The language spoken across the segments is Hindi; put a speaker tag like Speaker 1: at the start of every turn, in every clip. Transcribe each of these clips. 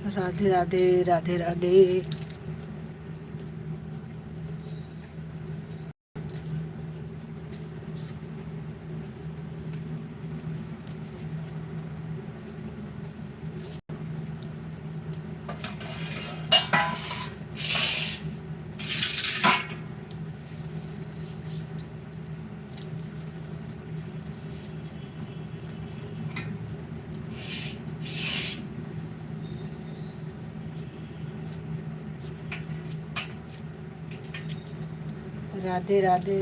Speaker 1: राधे राधे राधे राधे। राधे राधे।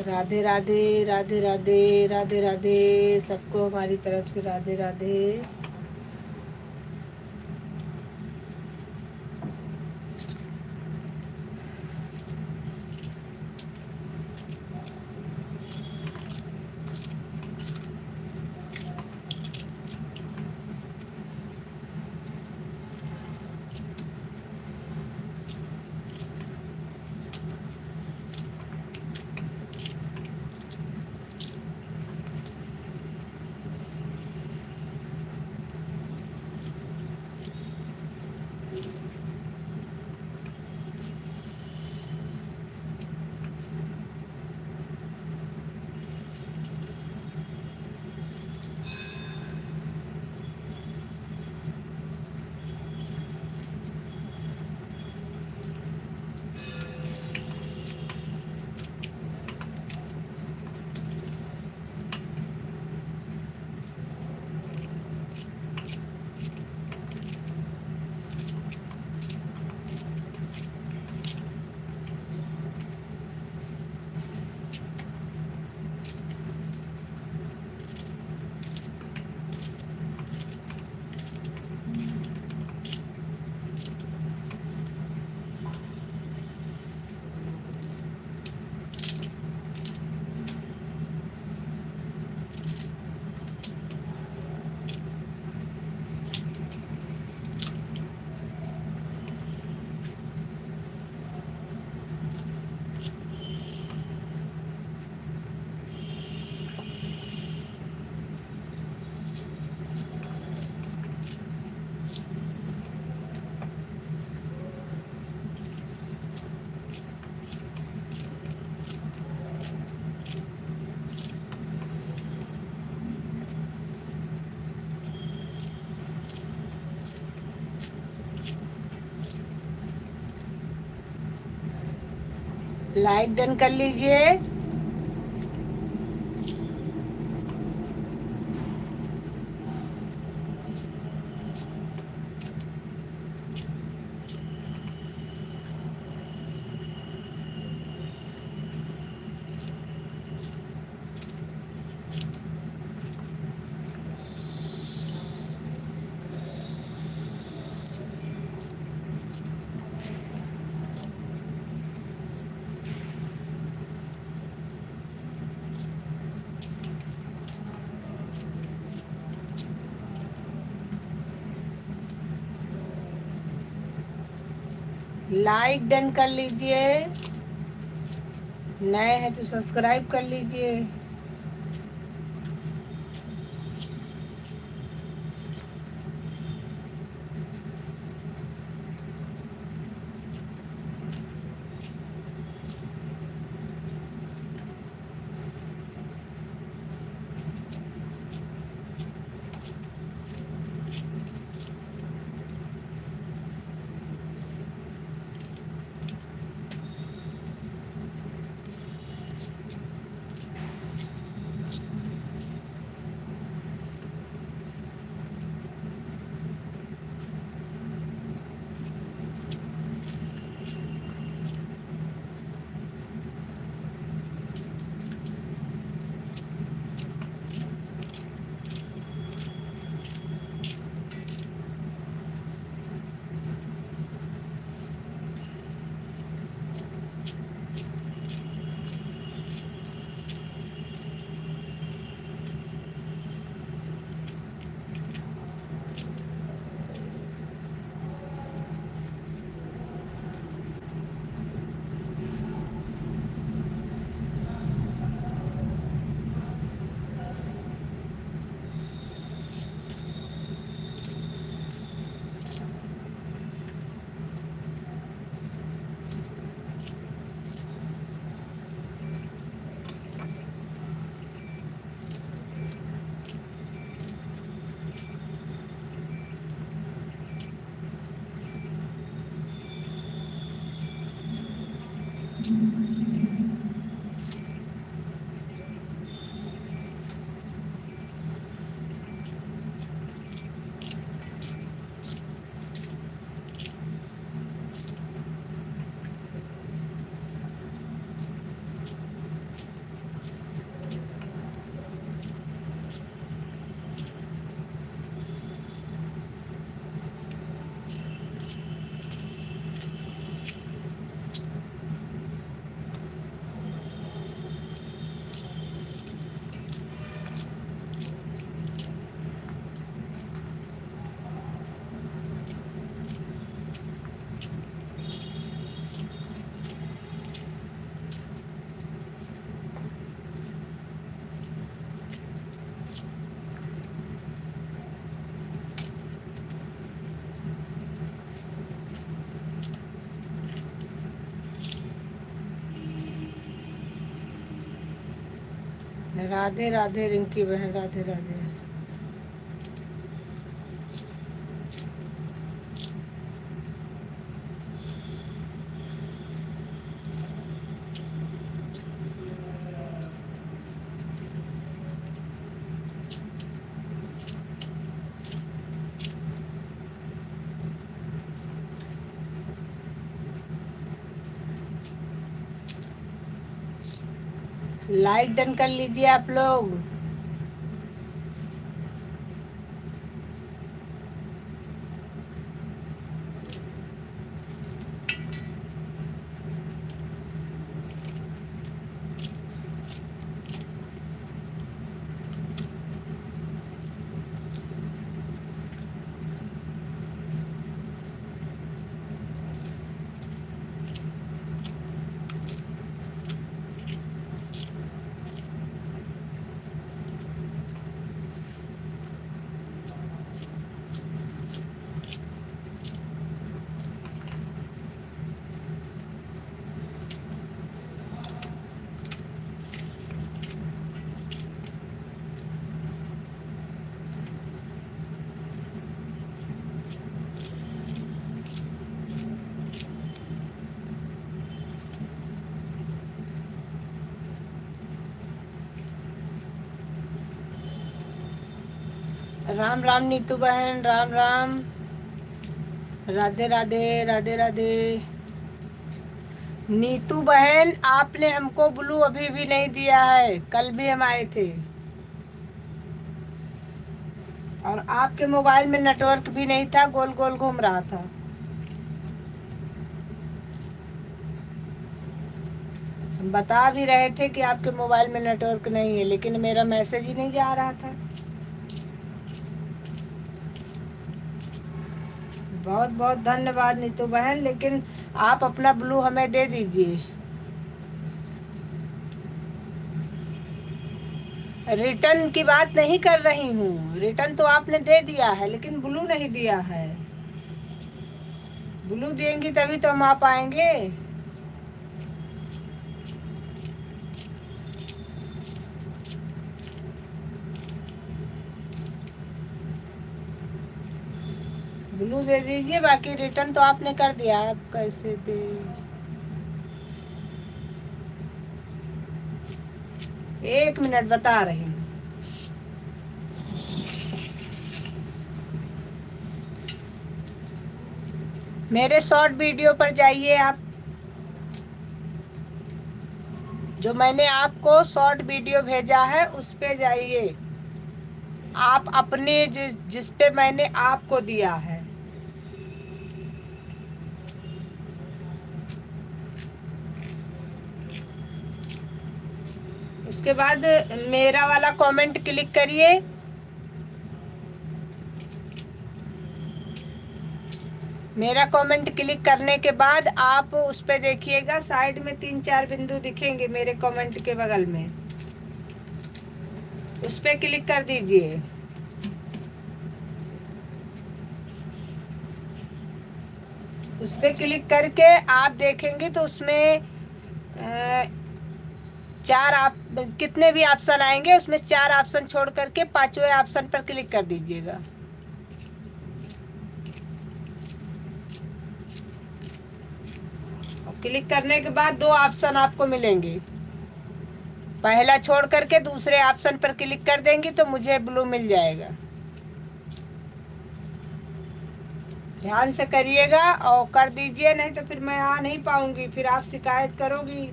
Speaker 1: राधे राधे राधे राधे राधे राधे सबको हमारी तरफ से राधे राधे। लाइक डन कर लीजिए। लाइक डन कर लीजिए, नए हैं तो सब्सक्राइब कर लीजिए। राधे राधे रिंकी बहन, राधे राधे। लाइक डन कर लीजिए आप लोग। राम राम नीतू बहन, राम राम। राधे राधे, राधे राधे। नीतू बहन, आपने हमको ब्लू अभी भी नहीं दिया है। कल भी हम आए थे और आपके मोबाइल में नेटवर्क भी नहीं था, गोल गोल घूम रहा था। हम बता भी रहे थे कि आपके मोबाइल में नेटवर्क नहीं है, लेकिन मेरा मैसेज ही नहीं जा रहा था। बहुत बहुत धन्यवाद नीतू बहन, लेकिन आप अपना ब्लू हमें दे दीजिए। रिटर्न की बात नहीं कर रही हूँ, रिटर्न तो आपने दे दिया है, लेकिन ब्लू नहीं दिया है। ब्लू देंगी तभी तो हम आ पाएंगे। ब्लू दे दीजिए, बाकी रिटर्न तो आपने कर दिया। आप कैसे दे? एक मिनट बता रही हूँ। मेरे शॉर्ट वीडियो पर जाइए आप, जो मैंने आपको शॉर्ट वीडियो भेजा है उस पे जाइए। आप अपने जिस पे मैंने आपको दिया है, उसके बाद मेरा वाला कमेंट क्लिक करिए। मेरा कमेंट क्लिक करने के बाद आप उस पे देखिएगा, साइड में 3-4 बिंदु दिखेंगे मेरे कमेंट के बगल में, उस पे क्लिक कर दीजिए। उस पे क्लिक करके आप देखेंगे तो उसमें चार आप कितने भी ऑप्शन आएंगे, उसमें 4 ऑप्शन छोड़ करके 5वें ऑप्शन पर क्लिक कर दीजिएगा। क्लिक करने के बाद 2 ऑप्शन आपको मिलेंगे। पहला छोड़ करके दूसरे ऑप्शन पर क्लिक कर देंगी तो मुझे ब्लू मिल जाएगा। ध्यान से करिएगा और कर दीजिए, नहीं तो फिर मैं आ नहीं पाऊंगी, फिर आप शिकायत करोगी।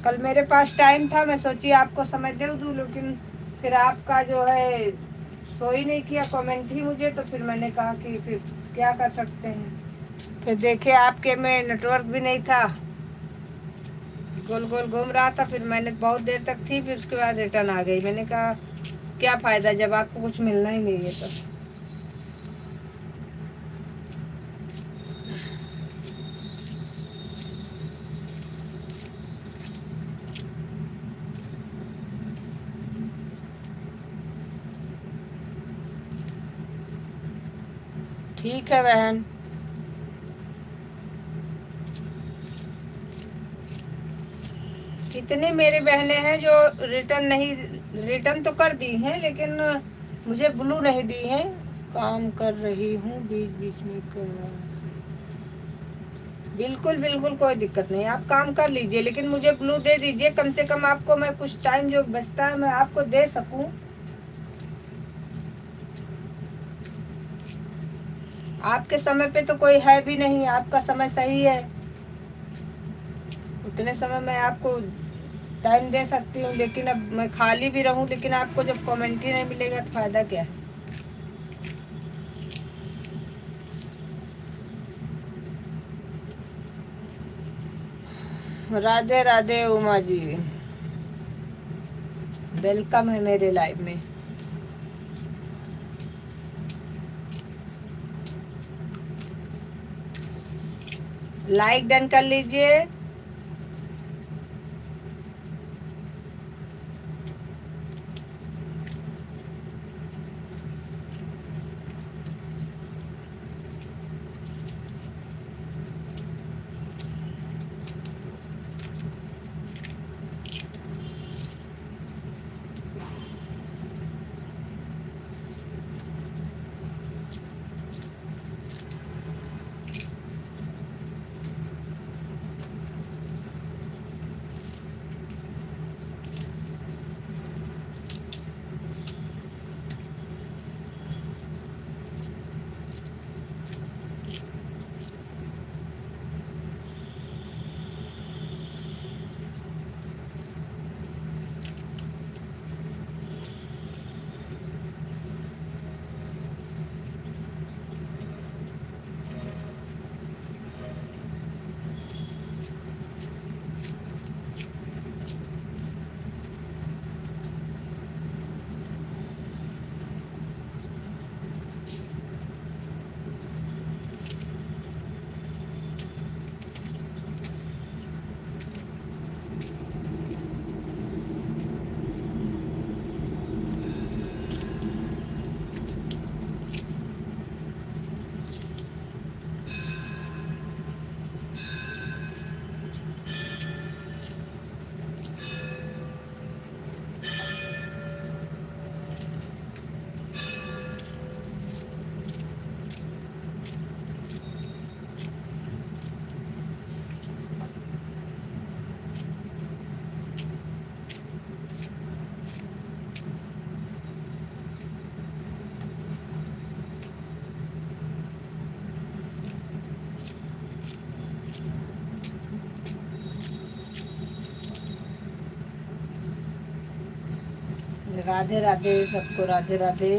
Speaker 1: कल मेरे पास टाइम था, मैं सोची आपको समय दे दूं, लेकिन फिर आपका जो है सो ही नहीं किया, कमेंट ही मुझे, तो फिर मैंने कहा कि फिर क्या कर सकते हैं। फिर देखे आपके में नेटवर्क भी नहीं था, गोल गोल घूम रहा था। फिर मैंने बहुत देर तक थी, फिर उसके बाद रिटर्न आ गई। मैंने कहा क्या फ़ायदा जब आपको कुछ मिलना ही नहीं है तो। ठीक है बहन। कितनी मेरी बहनें हैं जो रिटर्न तो कर दी हैं, लेकिन मुझे ब्लू नहीं दी है। काम कर रही हूँ बीच बीच में बिल्कुल बिल्कुल कोई दिक्कत नहीं, आप काम कर लीजिए, लेकिन मुझे ब्लू दे दीजिए, कम से कम आपको मैं कुछ टाइम जो बचता है मैं आपको दे सकूं। आपके समय पे तो कोई है भी नहीं, आपका समय सही है, उतने समय मैं आपको टाइम दे सकती हूँ। लेकिन अब मैं खाली भी रहूँ, लेकिन आपको जब कमेंट ही नहीं मिलेगा तो फायदा क्या है। राधे राधे उमा जी, वेलकम है मेरे लाइफ में। लाइक डन कर लीजिए। राधे राधे सबको, राधे राधे।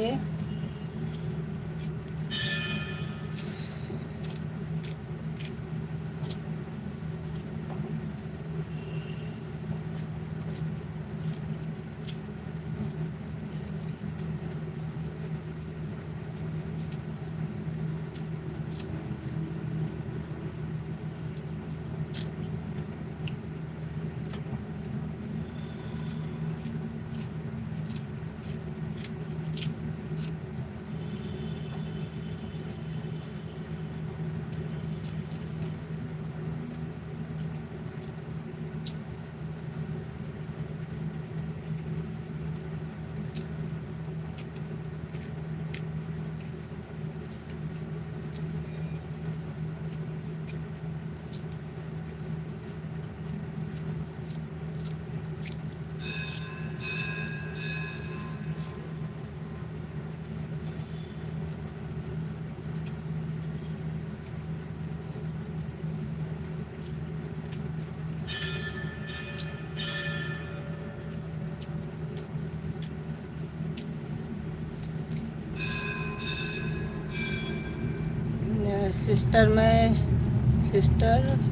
Speaker 1: सिस्टर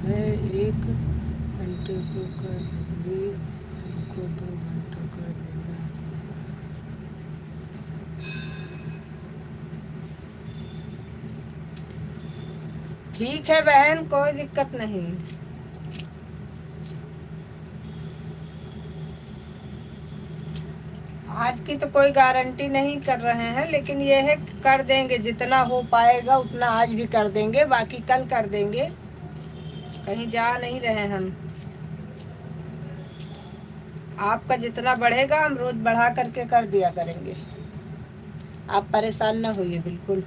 Speaker 1: है, 1 घंटे को कर दूंगी, हमको 2 घंटा कर देना। ठीक है बहन, कोई दिक्कत नहीं। आज की तो कोई गारंटी नहीं कर रहे हैं, लेकिन ये है कि कर देंगे, जितना हो पाएगा उतना आज भी कर देंगे, बाकी कल कर देंगे। कहीं जा नहीं रहे हम। आपका जितना बढ़ेगा हम रोज बढ़ा करके कर दिया करेंगे। आप परेशान ना होइए बिल्कुल।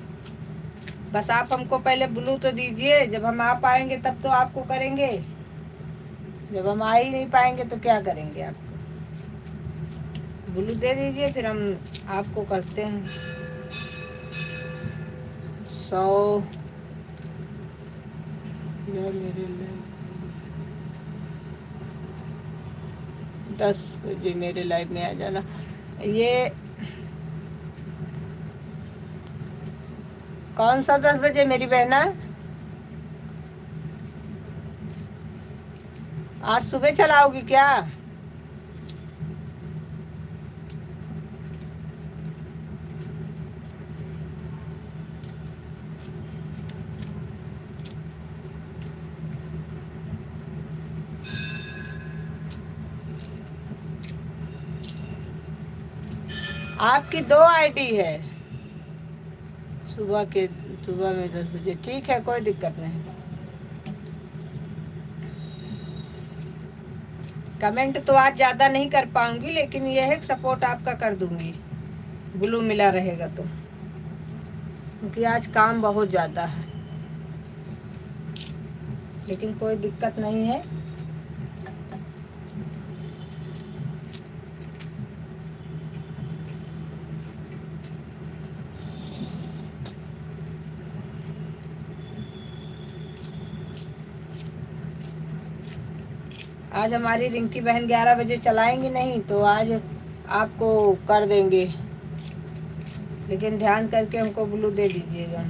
Speaker 1: बस आप हमको पहले ब्लू तो दीजिए, जब हम आ पाएंगे तब तो आपको करेंगे। जब हम आ ही नहीं पाएंगे तो क्या करेंगे आप? ब्लू दे दीजिए, फिर हम आपको करते हैं। 100 यार मेरे लाइव 10 बजे मेरे लाइव में आ जाना। ये कौन सा 10 बजे मेरी बहना? आज सुबह चलाओगी क्या? आपकी 2 आईडी है। सुबह में 10 बजे ठीक है, कोई दिक्कत नहीं। कमेंट तो आज ज़्यादा नहीं कर पाऊंगी, लेकिन यह है कि सपोर्ट आपका कर दूंगी, ब्लू मिला रहेगा तो, क्योंकि आज काम बहुत ज़्यादा है। लेकिन कोई दिक्कत नहीं है। आज हमारी रिंकी बहन 11 बजे चलाएंगी नहीं, तो आज आपको कर देंगे, लेकिन ध्यान करके हमको ब्लू दे दीजिएगा।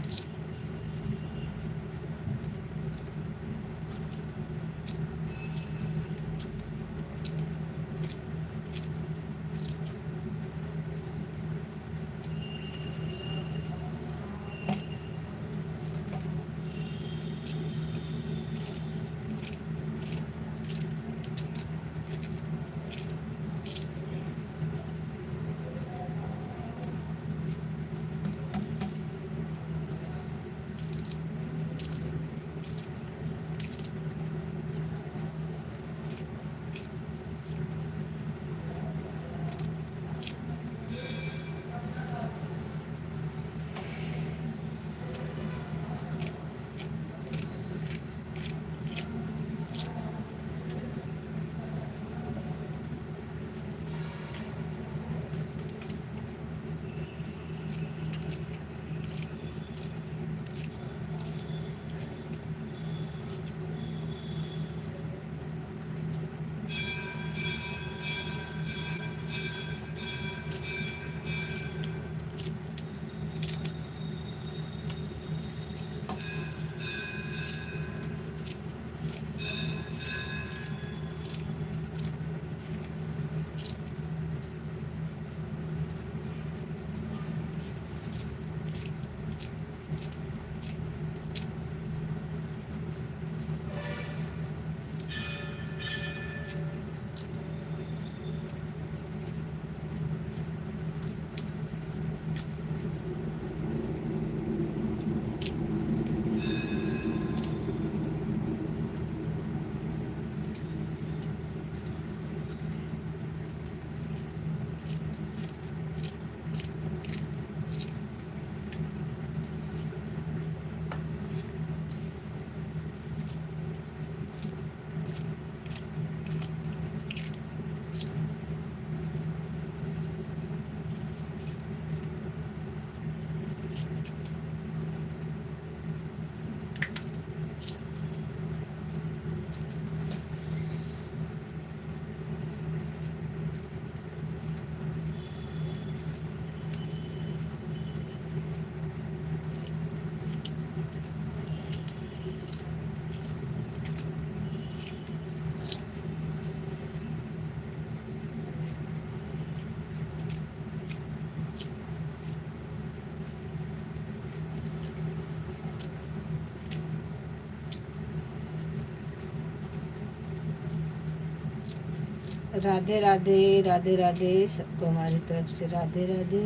Speaker 1: राधे राधे, राधे राधे सबको हमारी तरफ से राधे राधे।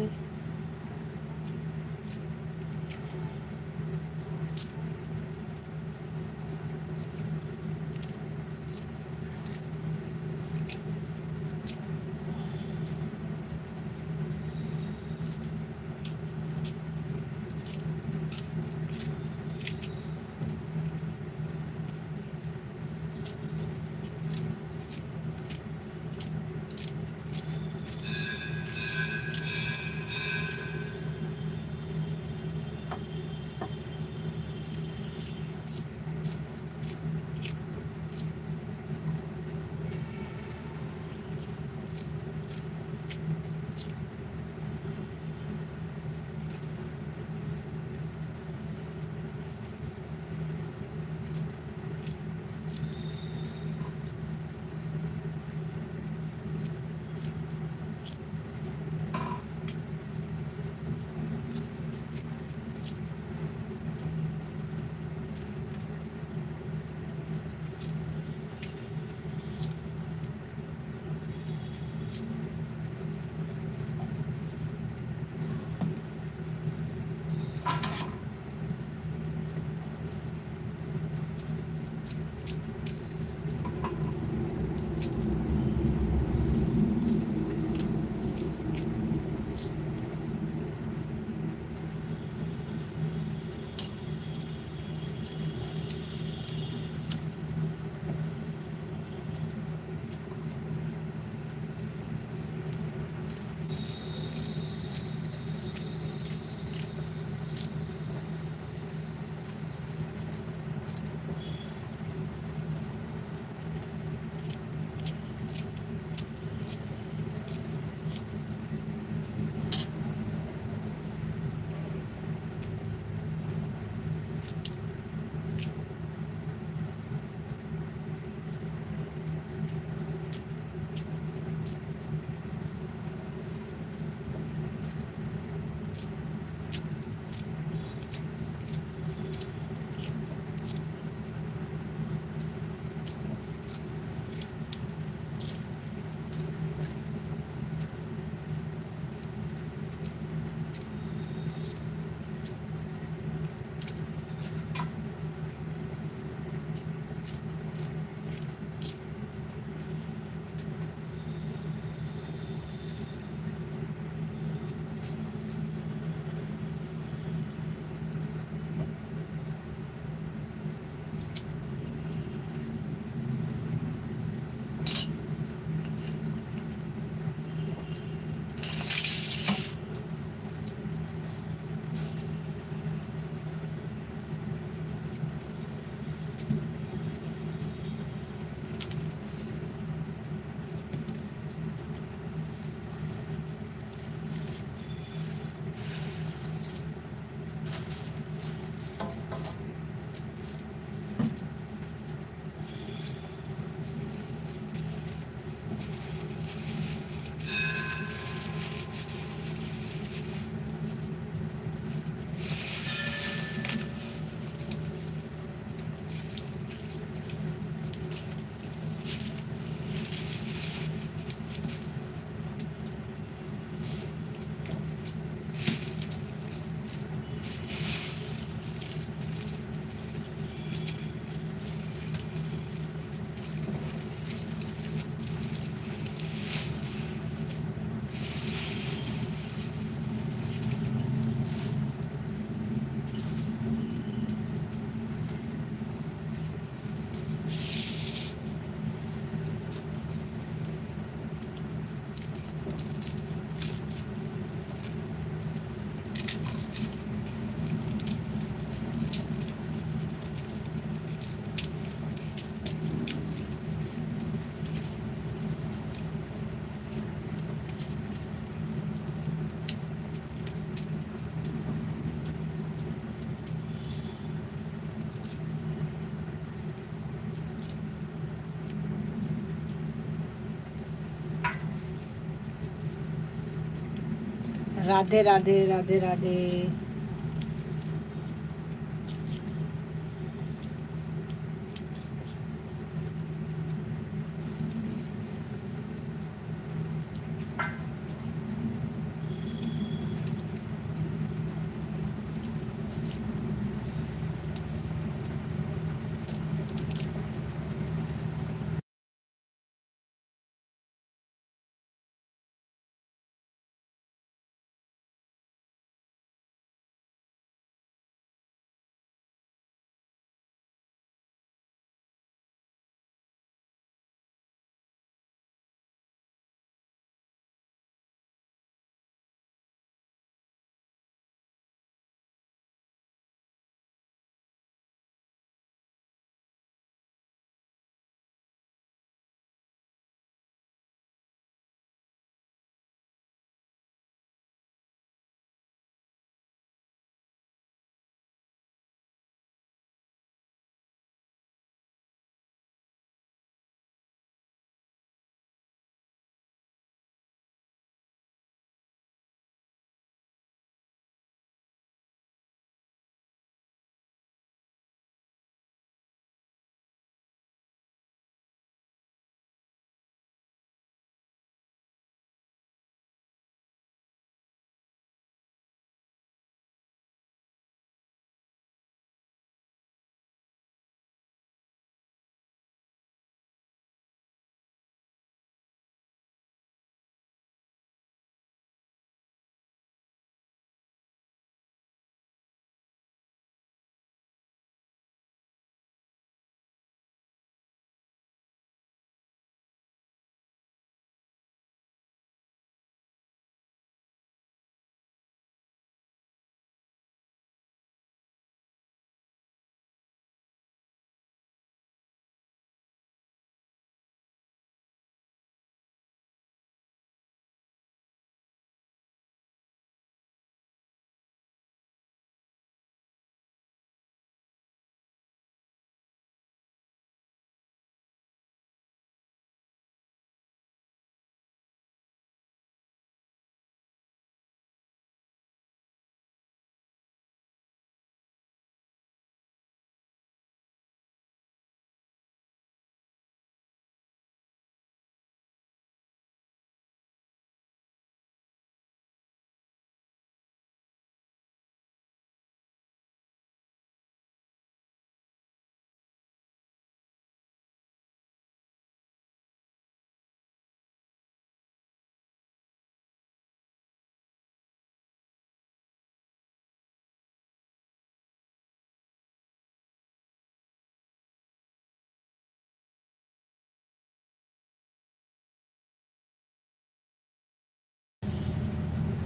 Speaker 1: राधे राधे, राधे राधे।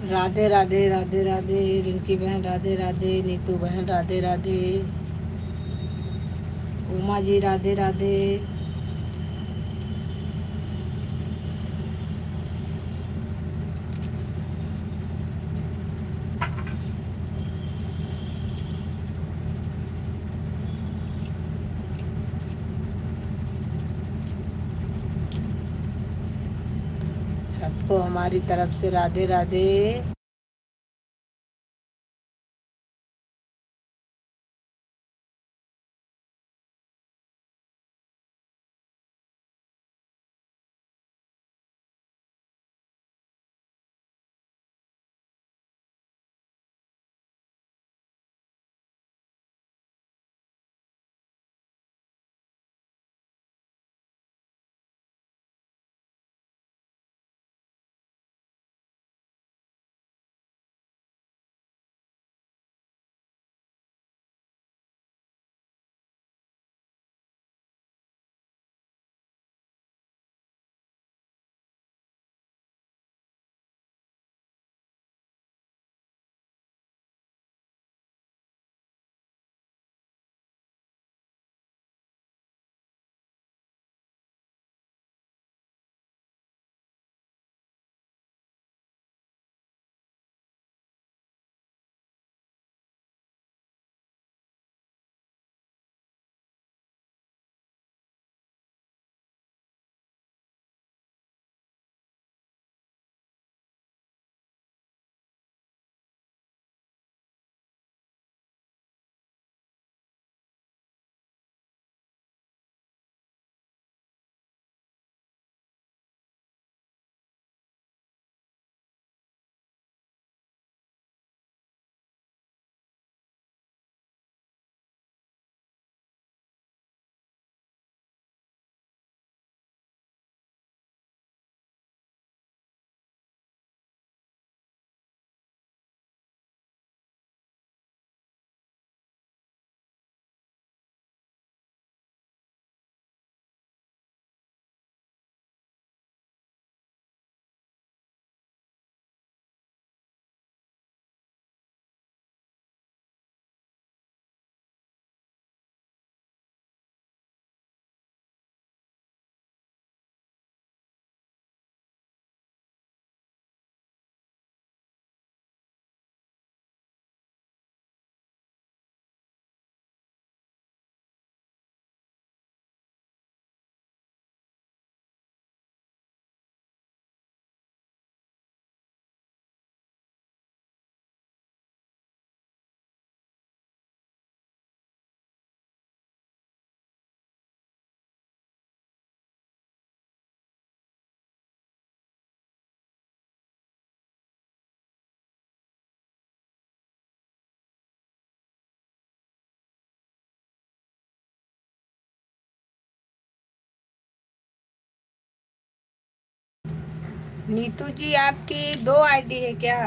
Speaker 1: राधे राधे, राधे राधे, रिंकी बहन राधे राधे, नीतू बहन राधे राधे, उमा जी राधे राधे। सबको हमारी तरफ से राधे राधे। नीतू जी आपकी 2 आईडी है क्या?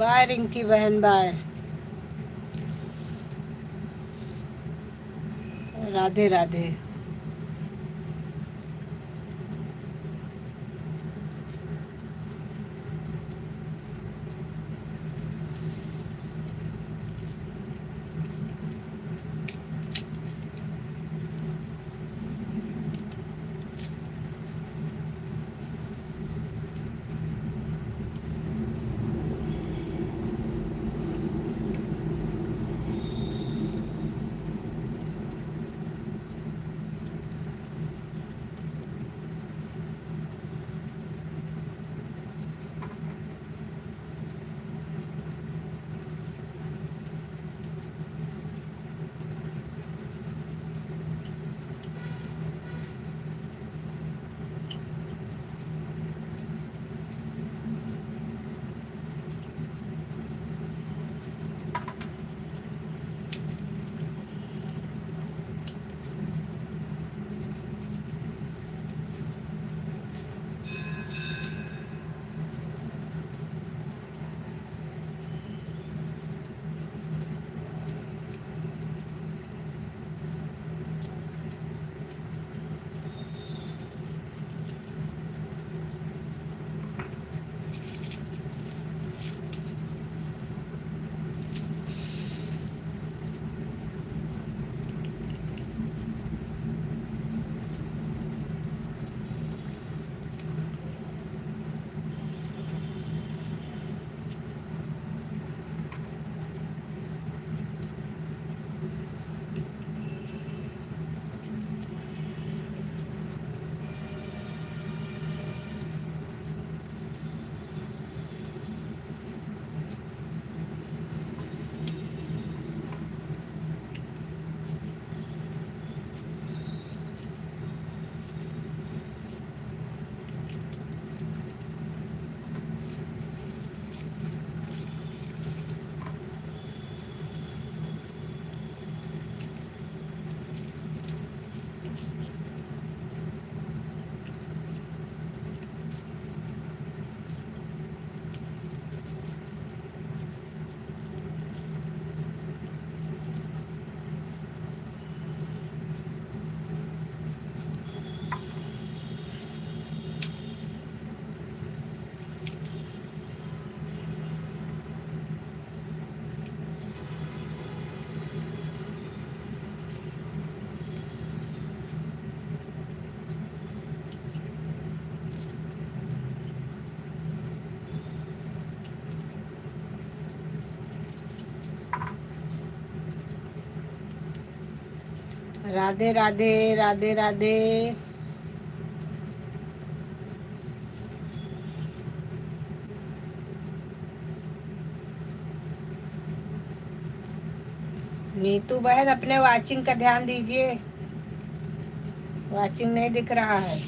Speaker 1: बाय रिंकी बहन, बाय। राधे राधे। राधे राधे, राधे राधे। नीतू बहन, अपने वाचिंग का ध्यान दीजिए, वाचिंग नहीं दिख रहा है।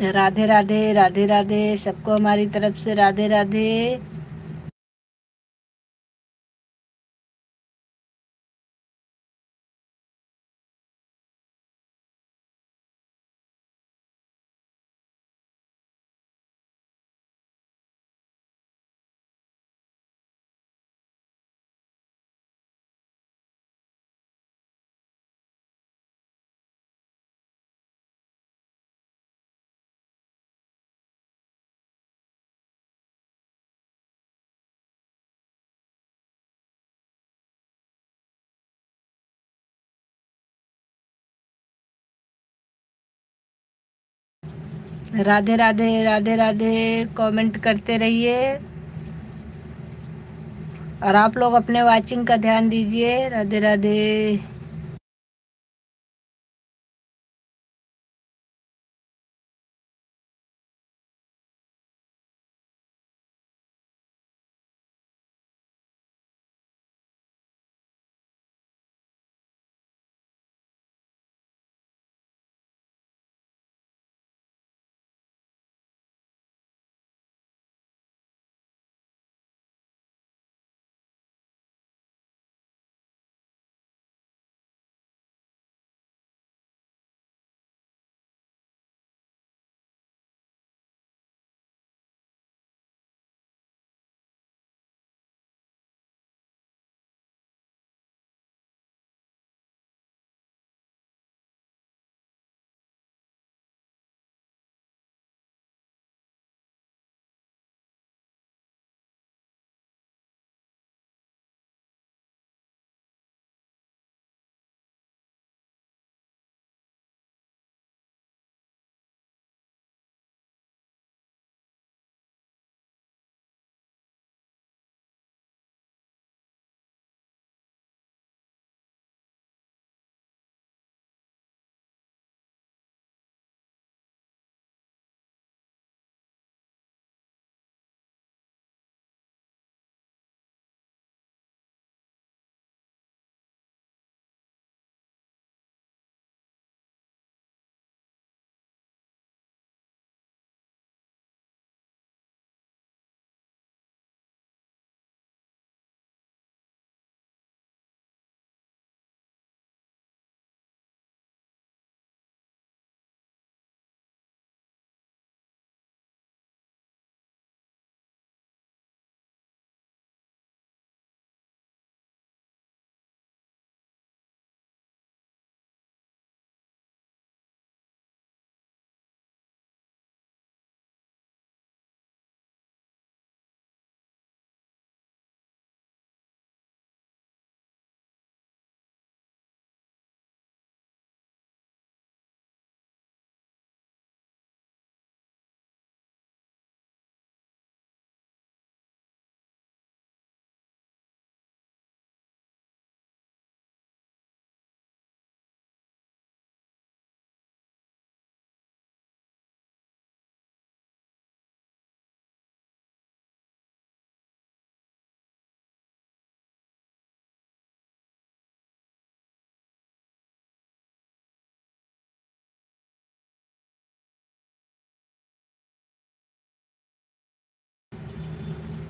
Speaker 1: राधे राधे, राधे राधे, सबको हमारी तरफ से राधे राधे। राधे राधे, राधे राधे, कमेंट करते रहिए और आप लोग अपने वाचिंग का ध्यान दीजिए। राधे राधे।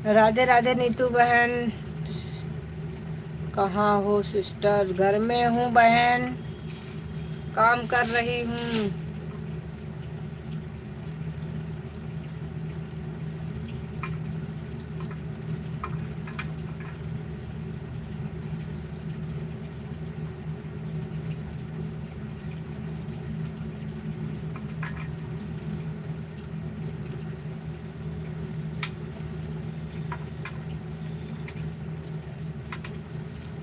Speaker 1: राधे राधे नीतू बहन, कहाँ हो सिस्टर? घर में हूँ बहन, काम कर रही हूँ।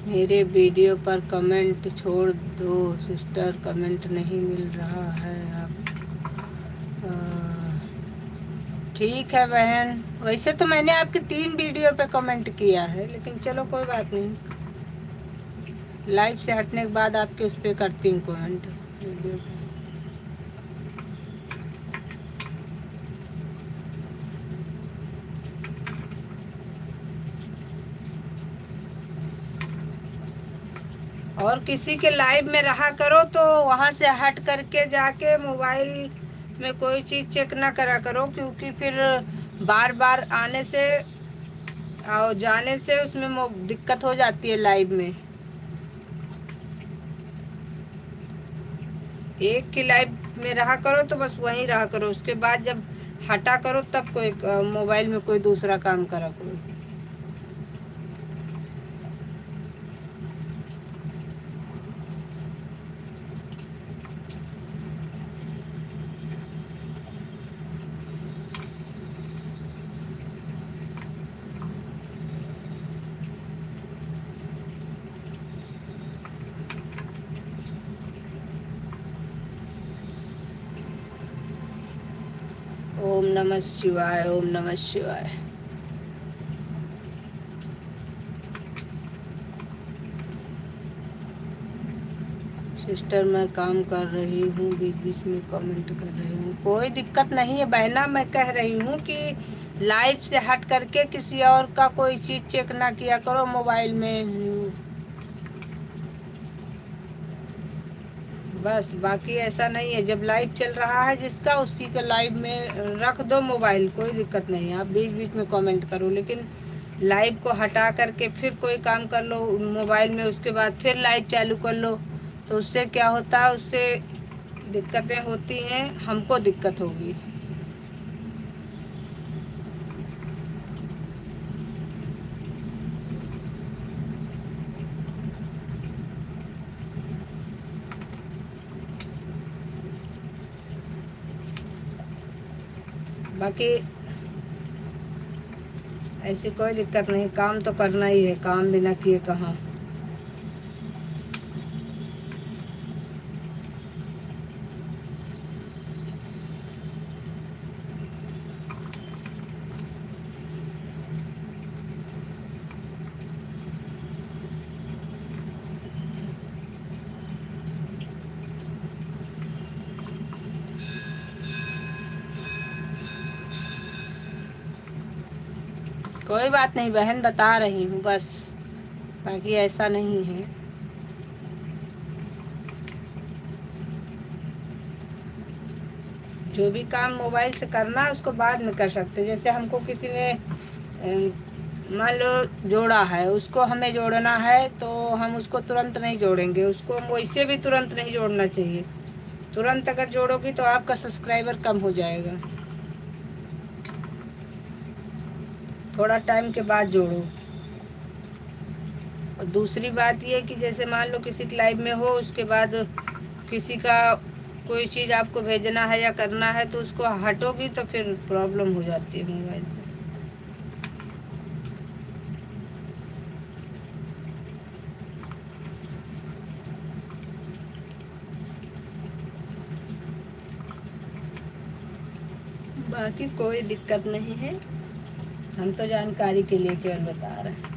Speaker 1: मेरे वीडियो पर कमेंट छोड़ दो सिस्टर, कमेंट नहीं मिल रहा है आप। ठीक है बहन, वैसे तो मैंने आपके 3 वीडियो पे कमेंट किया है, लेकिन चलो कोई बात नहीं, लाइव से हटने के बाद आपके उस पर करती हूँ कमेंट वीडियो पे। और किसी के लाइव में रहा करो तो वहाँ से हट करके जाके मोबाइल में कोई चीज़ चेक ना करा करो, क्योंकि फिर बार बार आने से और जाने से उसमें दिक्कत हो जाती है लाइव में। एक की लाइव में रहा करो तो बस वहीं रहा करो, उसके बाद जब हटा करो तब कोई मोबाइल में कोई दूसरा काम करा करो। ओम नमः शिवाय, ओम नमः शिवाय। सिस्टर मैं काम कर रही हूँ, बीच बीच में कमेंट कर रही हूँ, कोई दिक्कत नहीं है बहना। मैं कह रही हूँ कि लाइव से हट करके किसी और का कोई चीज़ चेक ना किया करो मोबाइल में, बस। बाकी ऐसा नहीं है, जब लाइव चल रहा है जिसका, उसी के लाइव में रख दो मोबाइल, कोई दिक्कत नहीं है। आप बीच बीच में कमेंट करो, लेकिन लाइव को हटा करके फिर कोई काम कर लो मोबाइल में, उसके बाद फिर लाइव चालू कर लो, तो उससे क्या होता है, उससे दिक्कतें होती हैं, हमको दिक्कत होगी। बाकी ऐसी कोई दिक्कत नहीं, काम तो करना ही है, काम बिना किए कहाँ। कोई बात नहीं बहन, बता रही हूँ बस, बाकी ऐसा नहीं है। जो भी काम मोबाइल से करना है उसको बाद में कर सकते। जैसे हमको किसी ने मान लो जोड़ा है, उसको हमें जोड़ना है, तो हम उसको तुरंत नहीं जोड़ेंगे, उसको वैसे भी तुरंत नहीं जोड़ना चाहिए। तुरंत अगर जोड़ोगी तो आपका सब्सक्राइबर कम हो जाएगा, थोड़ा टाइम के बाद जोड़ो। और दूसरी बात ये कि जैसे मान लो किसी लाइव में हो, उसके बाद किसी का कोई चीज़ आपको भेजना है या करना है, तो उसको हटोगी तो फिर प्रॉब्लम हो जाती है मोबाइल से। बाकी कोई दिक्कत नहीं है, हम तो जानकारी के लिए केवल बता रहे हैं।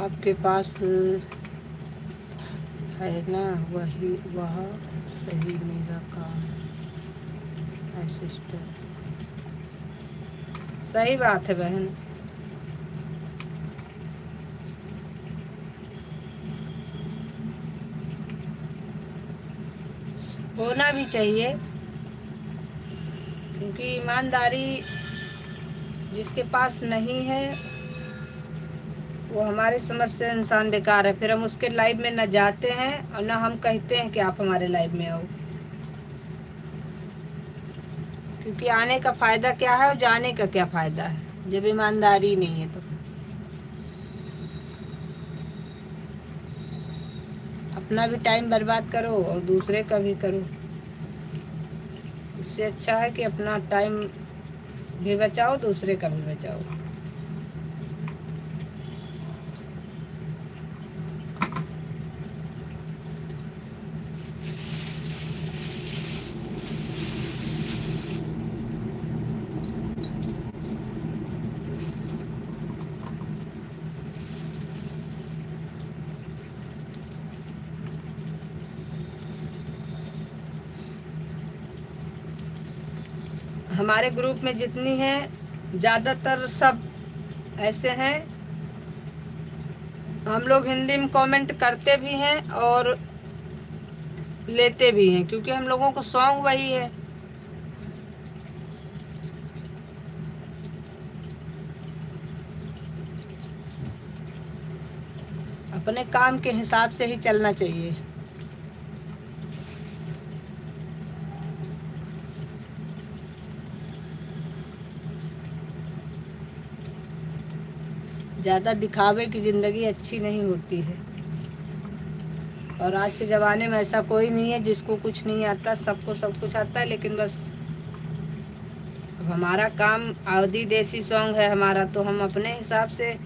Speaker 1: आपके पास है ना वह सही मेरा काम है सिस्टर। सही बात है बहन, होना भी चाहिए, क्योंकि ईमानदारी जिसके पास नहीं है वो हमारे समझ से इंसान बेकार है। फिर हम उसके लाइव में न जाते हैं और न हम कहते हैं कि आप हमारे लाइव में आओ, क्योंकि आने का फ़ायदा क्या है और जाने का क्या फ़ायदा है जब ईमानदारी नहीं है। तो अपना भी टाइम बर्बाद करो और दूसरे का भी करो, इससे अच्छा है कि अपना टाइम भी बचाओ, दूसरे का भी बचाओ। हमारे ग्रुप में जितनी हैं ज़्यादातर सब ऐसे हैं, हम लोग हिंदी में कमेंट करते भी हैं और लेते भी हैं, क्योंकि हम लोगों को सॉन्ग वही है। अपने काम के हिसाब से ही चलना चाहिए। ज़्यादा दिखावे की ज़िंदगी अच्छी नहीं होती है, और आज के ज़माने में ऐसा कोई नहीं है जिसको कुछ नहीं आता, सबको सब कुछ आता है, लेकिन बस हमारा काम अवधी देसी सॉन्ग है हमारा, तो हम अपने हिसाब से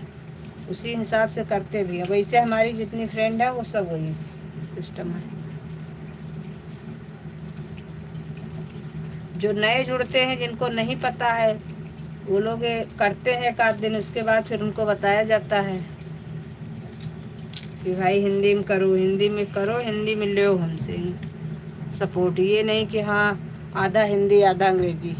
Speaker 1: उसी हिसाब से करते भी हैं। वैसे हमारी जितनी फ्रेंड है वो सब वही सिस्टम है। जो नए जुड़ते हैं, जिनको नहीं पता है, वो लोग करते हैं एक आध दिन, उसके बाद फिर उनको बताया जाता है कि भाई हिंदी में करो, हिंदी में करो, हिंदी में लो हमसे सपोर्ट। ये नहीं कि हाँ आधा हिंदी आधा अंग्रेजी।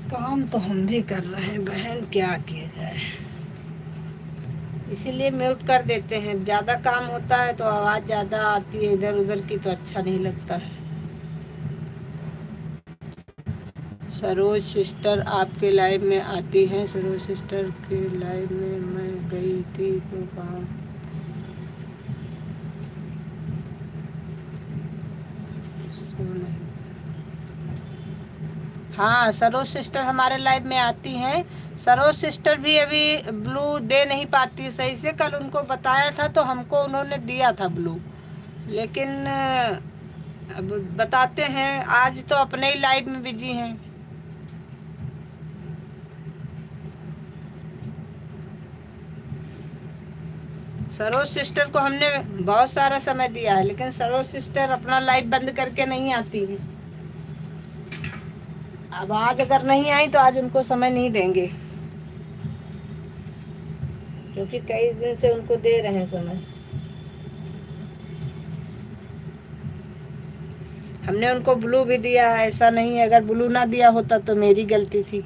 Speaker 1: काम तो हम भी कर रहे हैं बहन, क्या किया जाए। इसीलिए म्यूट कर देते हैं। ज़्यादा काम होता है तो आवाज़ ज़्यादा आती है इधर उधर की, तो अच्छा नहीं लगता है। सरोज सिस्टर आपके लाइव में आती हैं? सरोज सिस्टर के लाइव में मैं गई थी तो कहाँ? हाँ, सरोज सिस्टर हमारे लाइव में आती हैं। सरोज सिस्टर भी अभी ब्लू दे नहीं पाती सही से। कल उनको बताया था तो हमको उन्होंने दिया था ब्लू, लेकिन अब बताते हैं। आज तो अपने ही लाइव में बिजी हैं। सरोज सिस्टर को हमने बहुत सारा समय दिया है, लेकिन सरोज सिस्टर अपना लाइव बंद करके नहीं आती है। अब आज अगर नहीं आई तो आज उनको समय नहीं देंगे, क्योंकि कई दिन से उनको दे रहे हैं समय। हमने उनको ब्लू भी दिया है, ऐसा नहीं है। अगर ब्लू ना दिया होता तो मेरी गलती थी।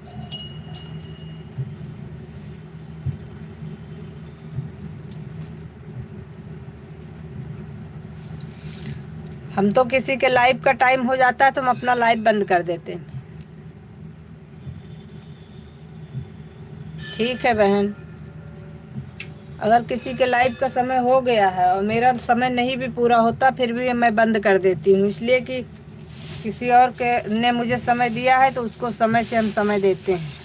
Speaker 1: हम तो किसी के लाइव का टाइम हो जाता है तो हम अपना लाइव बंद कर देते हैं। ठीक है बहन, अगर किसी के लाइव का समय हो गया है और मेरा समय नहीं भी पूरा होता फिर भी मैं बंद कर देती हूँ, इसलिए कि किसी और के ने मुझे समय दिया है तो उसको समय से हम समय देते हैं।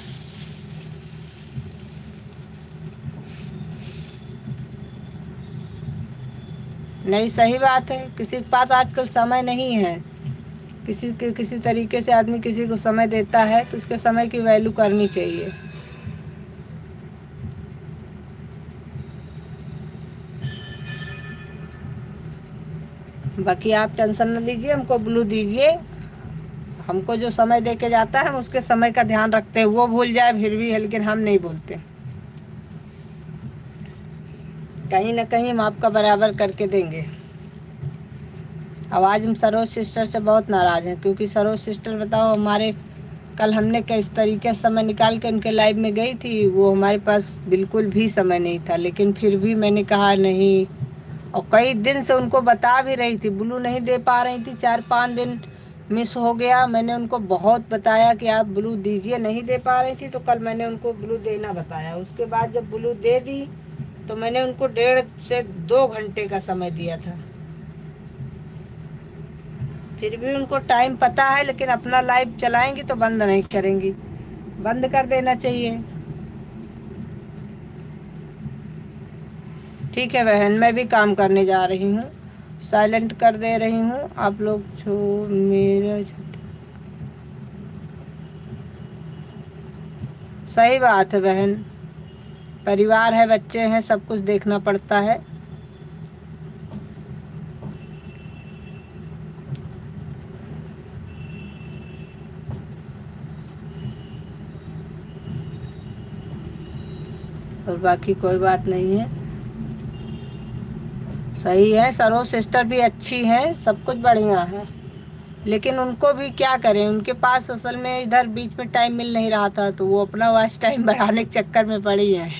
Speaker 1: नहीं, सही बात है। किसी के पास आजकल समय नहीं है। किसी तरीके से आदमी किसी को समय देता है तो उसके समय की वैल्यू करनी चाहिए। बाकी आप टेंशन न लीजिए, हमको ब्लू दीजिए। हमको जो समय दे के जाता है हम उसके समय का ध्यान रखते हैं। वो भूल जाए फिर भी है, लेकिन हम नहीं भूलते। कहीं ना कहीं हम आपका बराबर करके देंगे। अब आज हम सरोज सिस्टर से बहुत नाराज़ हैं, क्योंकि सरोज सिस्टर बताओ हमारे कल हमने किस तरीके से समय निकाल के उनके लाइव में गई थी, वो हमारे पास बिल्कुल भी समय नहीं था, लेकिन फिर भी मैंने कहा नहीं। और कई दिन से उनको बता भी रही थी, ब्लू नहीं दे पा रही थी, 4-5 दिन मिस हो गया। मैंने उनको बहुत बताया कि आप ब्लू दीजिए, नहीं दे पा रही थी, तो कल मैंने उनको ब्लू देना बताया। उसके बाद जब ब्लू दे दी तो मैंने उनको 1.5 से 2 घंटे का समय दिया था। फिर भी उनको टाइम पता है, लेकिन अपना लाइव चलाएंगी तो बंद नहीं करेंगी, बंद कर देना चाहिए। ठीक है बहन, मैं भी काम करने जा रही हूँ, साइलेंट कर दे रही हूँ। आप लोग छो मेरा सही बात है बहन, परिवार है, बच्चे हैं, सब कुछ देखना पड़ता है। और बाकी कोई बात नहीं है, सही है। सरो सिस्टर भी अच्छी है, सब कुछ बढ़िया है, लेकिन उनको भी क्या करें, उनके पास असल में इधर बीच में टाइम मिल नहीं रहा था, तो वो अपना वॉच टाइम बढ़ाने के चक्कर में पड़ी है।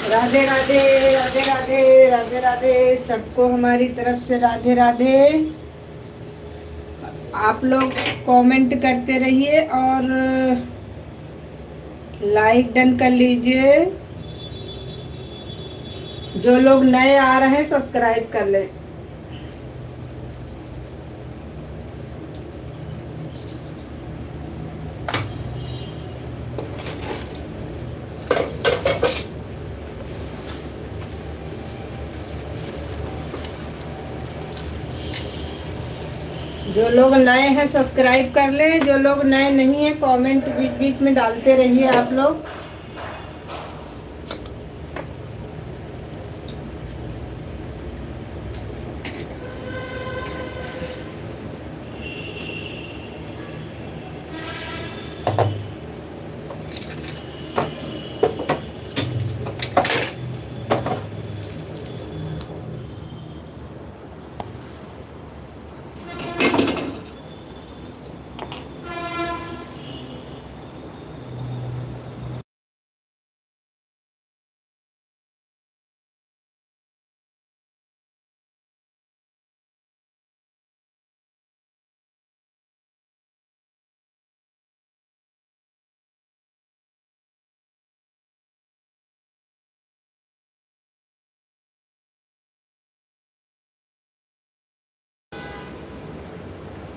Speaker 1: राधे राधे राधे राधे राधे राधे, सबको हमारी तरफ से राधे राधे। आप लोग कमेंट करते रहिए और लाइक डन कर लीजिए। जो लोग नए आ रहे हैं सब्सक्राइब कर ले। जो लोग नए हैं सब्सक्राइब कर ले, जो लोग नए नहीं हैं कमेंट बीच बीच में डालते रहिए आप लोग।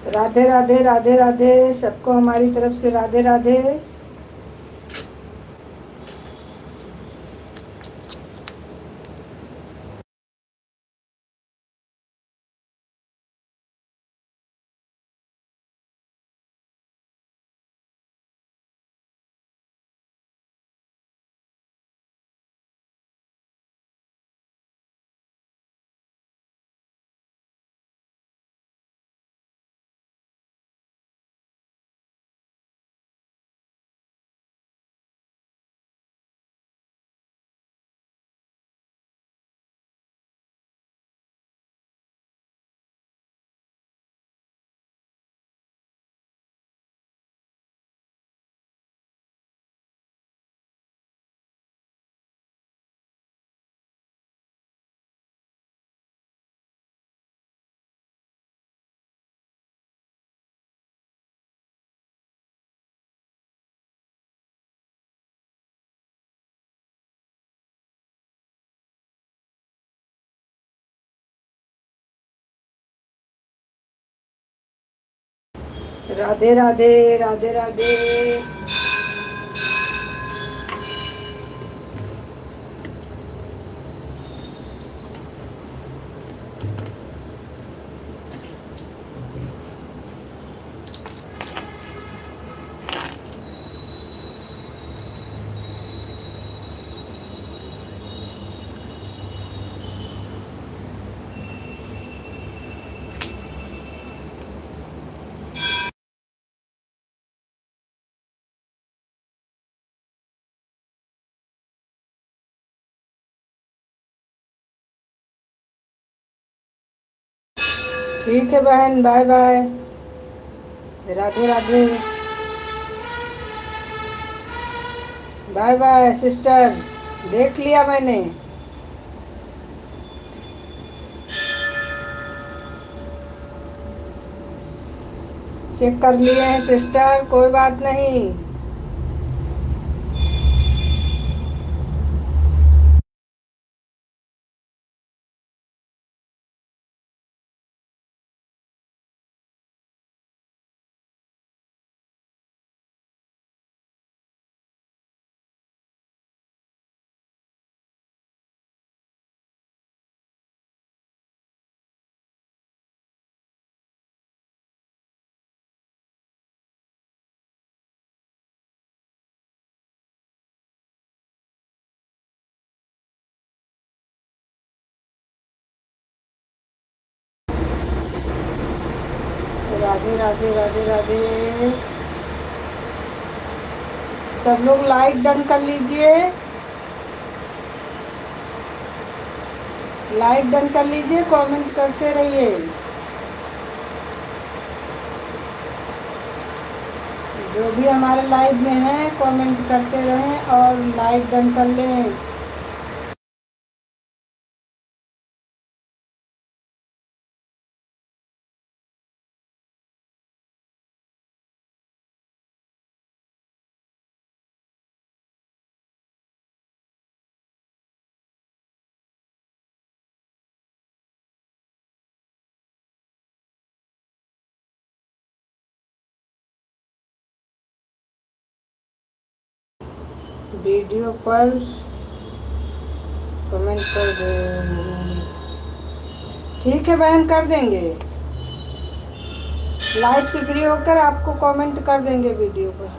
Speaker 1: राधे राधे राधे राधे, सबको हमारी तरफ से राधे राधे। राधे राधे राधे राधे। ठीक है बहन, bye bye, Radhe Radhe, bye bye sister. देख लिया मैंने। चेक कर लिए हैं सिस्टर, कोई बात नहीं। राधे राधे राधे राधे। सब लोग लाइक डन कर लीजिए, लाइक डन कर लीजिए, कमेंट करते रहिए। जो भी हमारे लाइव में हैं कमेंट करते रहें और लाइक डन कर लें। वीडियो पर कमेंट कर दे। ठीक है बहन, कर देंगे। लाइव से फ्री होकर आपको कमेंट कर देंगे वीडियो पर।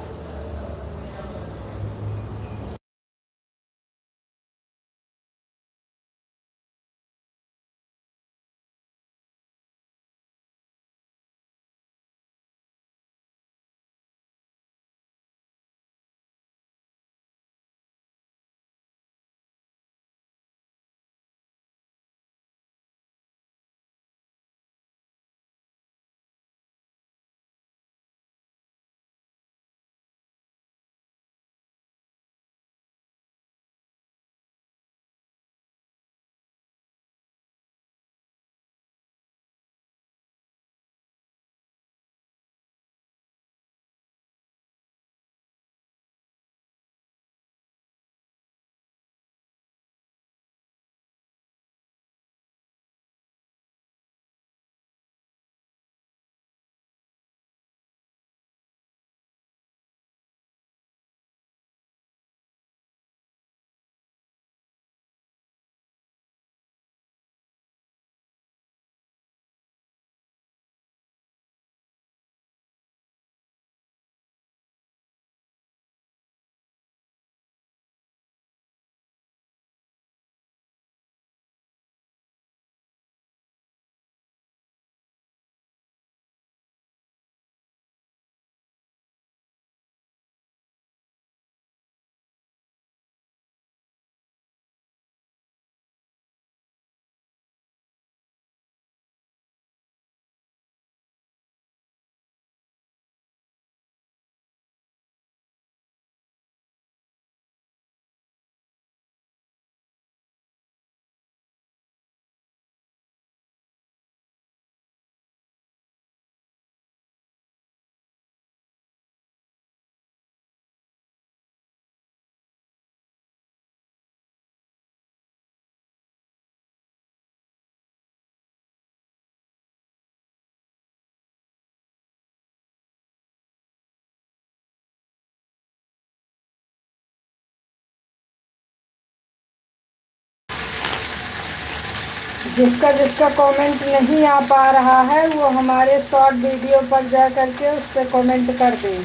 Speaker 1: जिसका जिसका कमेंट नहीं आ पा रहा है वो हमारे शॉर्ट वीडियो पर जा करके उस पर कमेंट कर दें।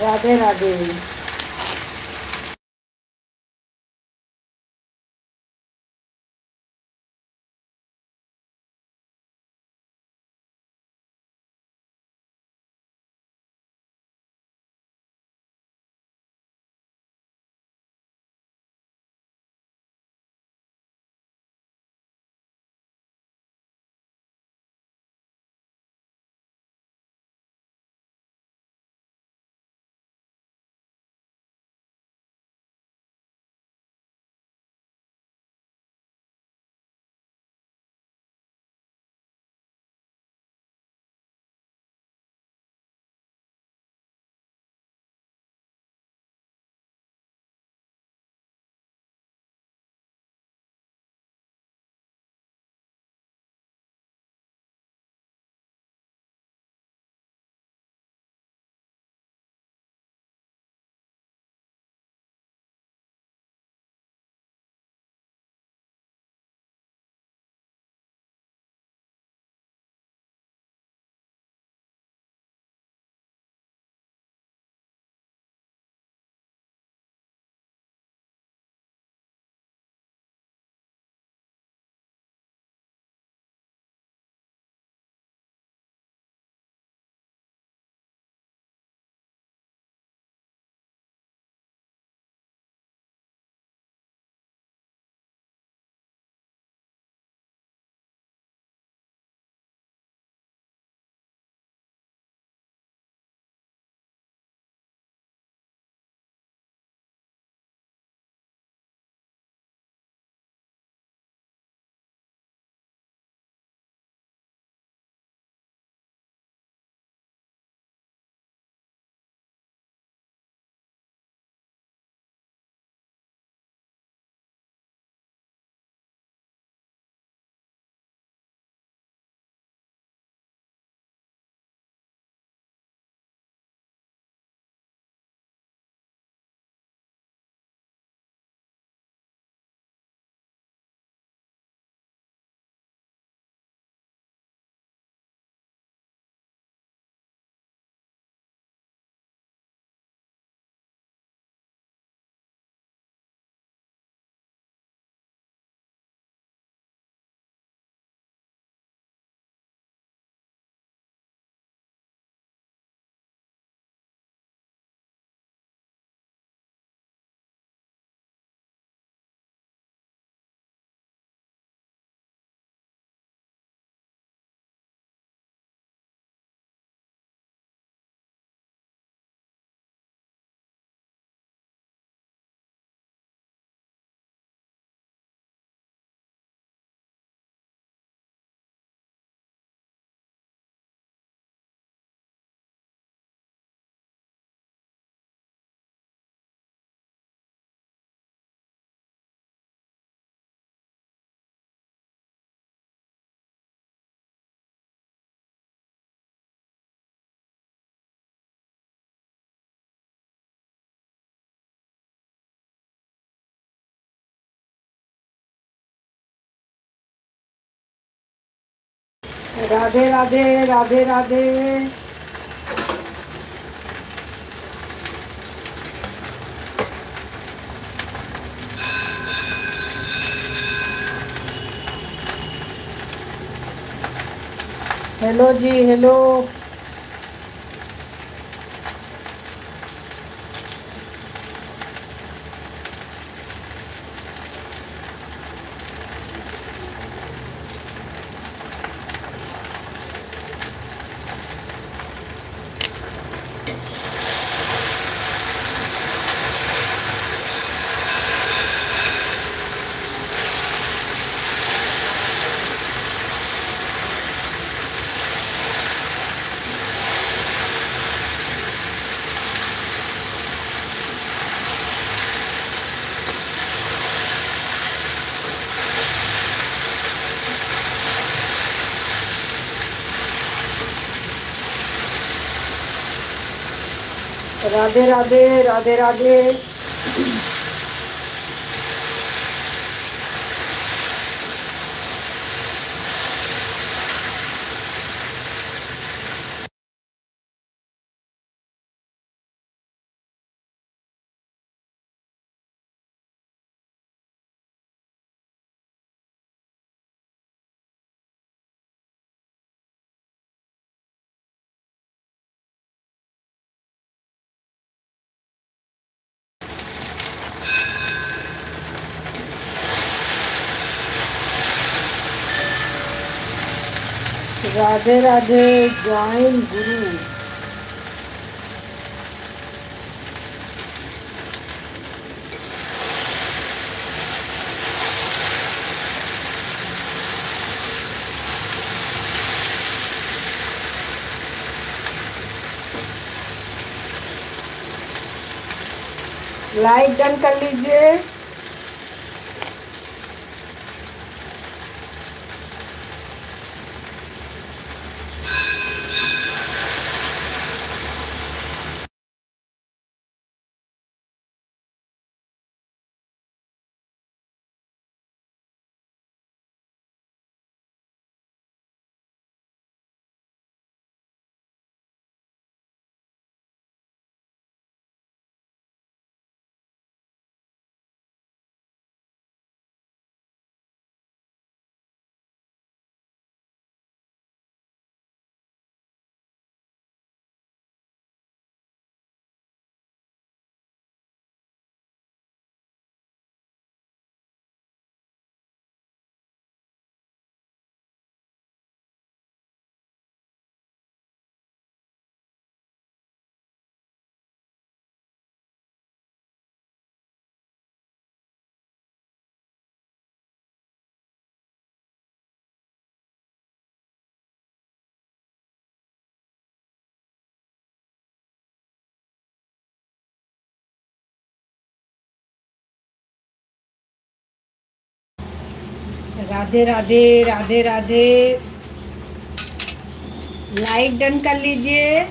Speaker 1: राधे राधे। राधे राधे राधे राधे। हेलो जी, हेलो। राधे राधे राधे राधे। राधे राधे ज्वाइन गुरु। लाइक डन कर लीजिए। राधे राधे राधे राधे। लाइक डन कर लीजिए।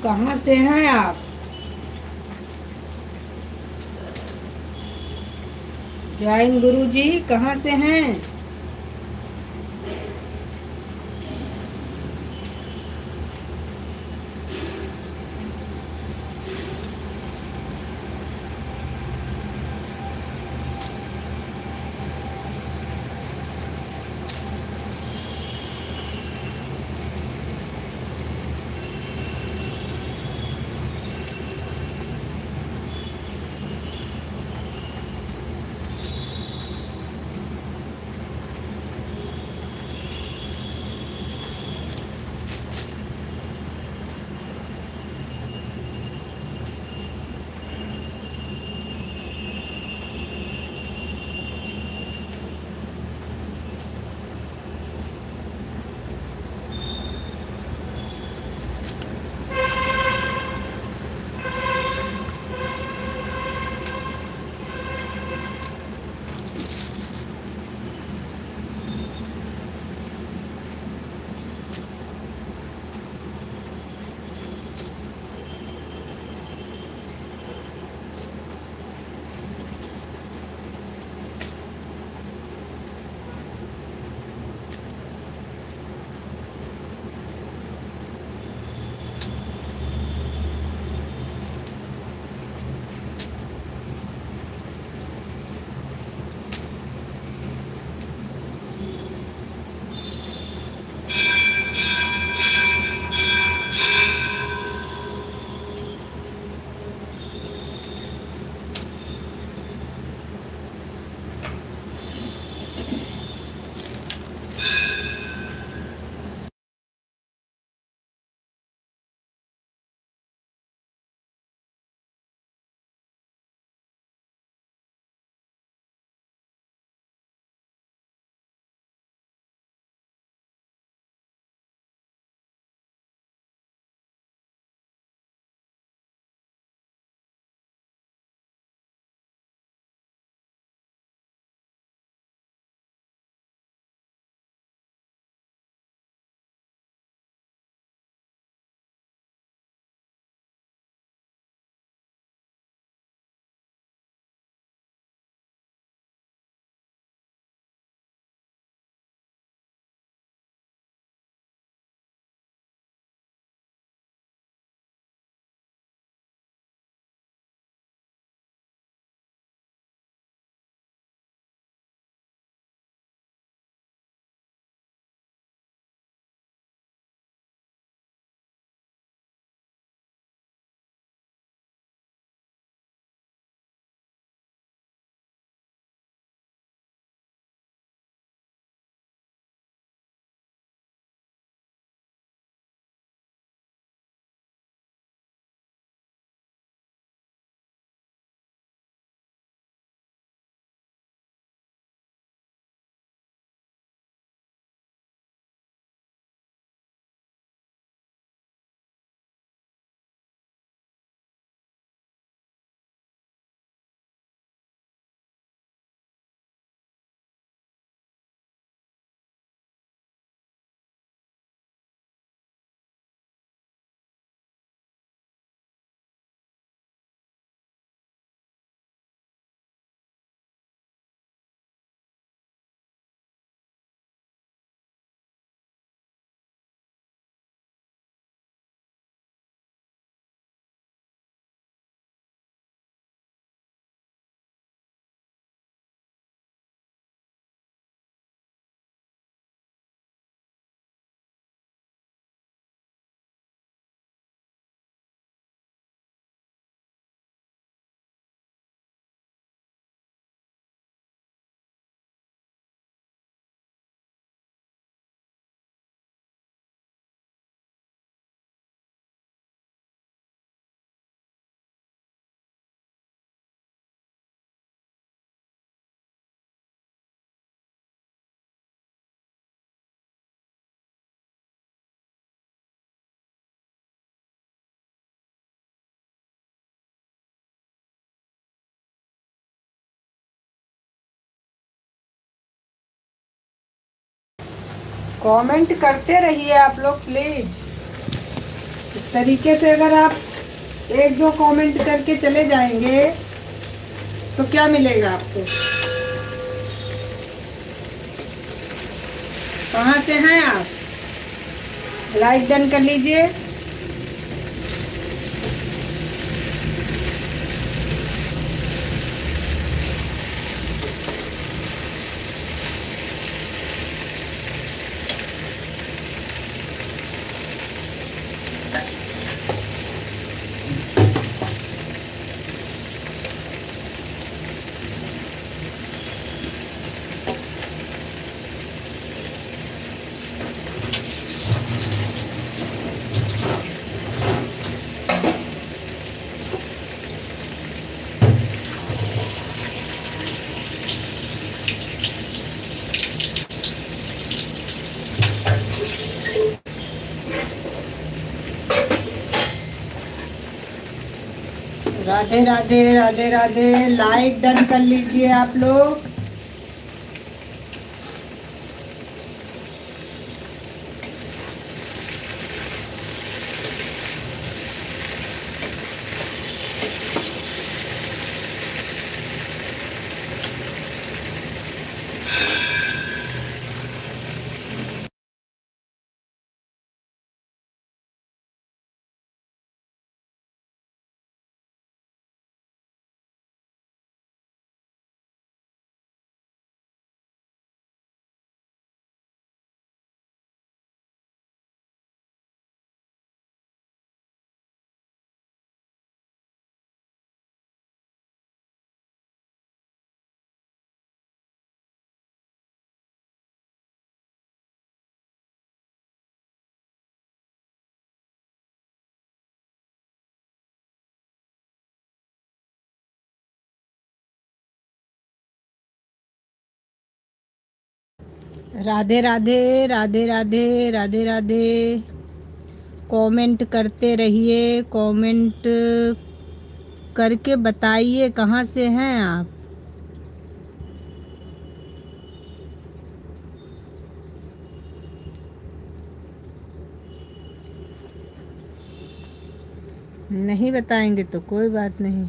Speaker 1: कहाँ से हैं आप? ज्वाइन गुरु जी कहाँ से हैं? कमेंट करते रहिए आप लोग प्लीज। इस तरीके से अगर आप एक दो कमेंट करके चले जाएंगे तो क्या मिलेगा आपको? कहाँ से हैं आप? लाइक डन कर लीजिए। राधे राधे राधे राधे। लाइक डन कर लीजिए आप लोग। राधे राधे राधे राधे राधे राधे। कमेंट करते रहिए। कमेंट करके बताइए कहाँ से हैं आप। नहीं बताएंगे तो कोई बात नहीं।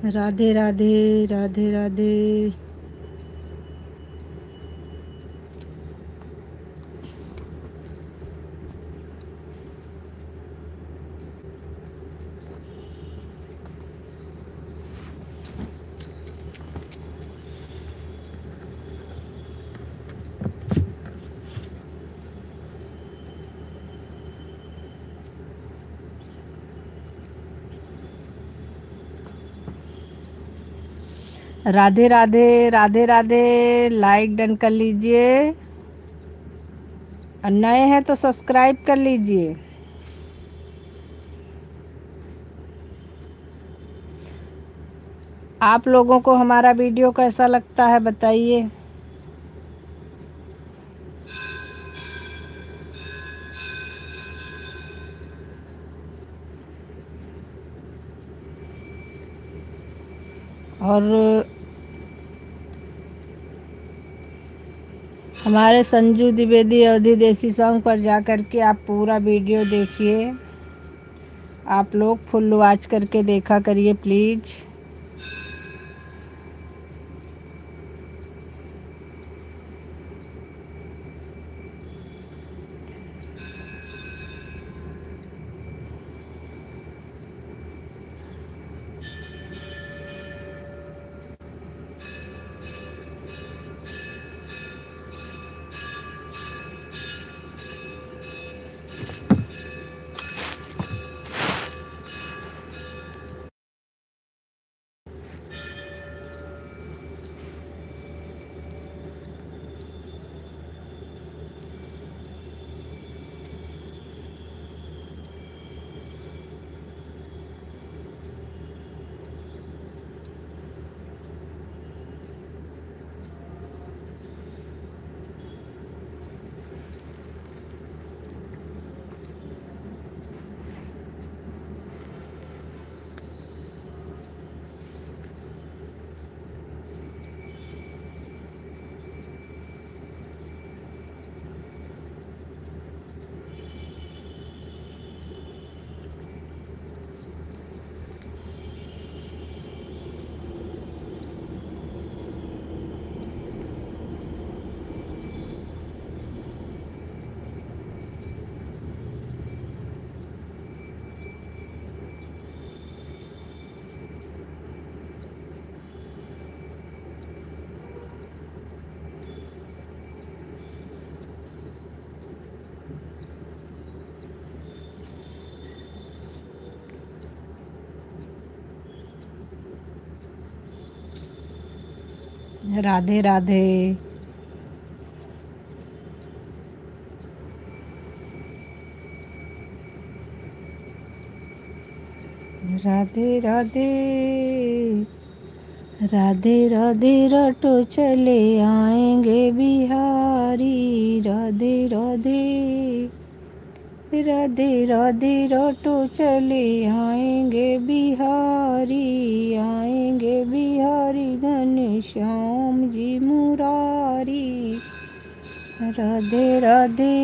Speaker 1: राधे राधे राधे राधे। राधे राधे राधे राधे। लाइक डन कर लीजिए और नए हैं तो सब्सक्राइब कर लीजिए। आप लोगों को हमारा वीडियो कैसा लगता है बताइए। और हमारे संजू द्विवेदी अवधि देसी सॉन्ग पर जा कर के आप पूरा वीडियो देखिए। आप लोग फुल वॉच करके देखा करिए प्लीज़। राधे राधे। राधे राधे राधे राधे रटो चले आएंगे बिहारी। राधे राधे राधे राधे रटो चले आएंगे बिहारी। आएंगे बिहारी घनश्याम जी मुरारी। राधे राधे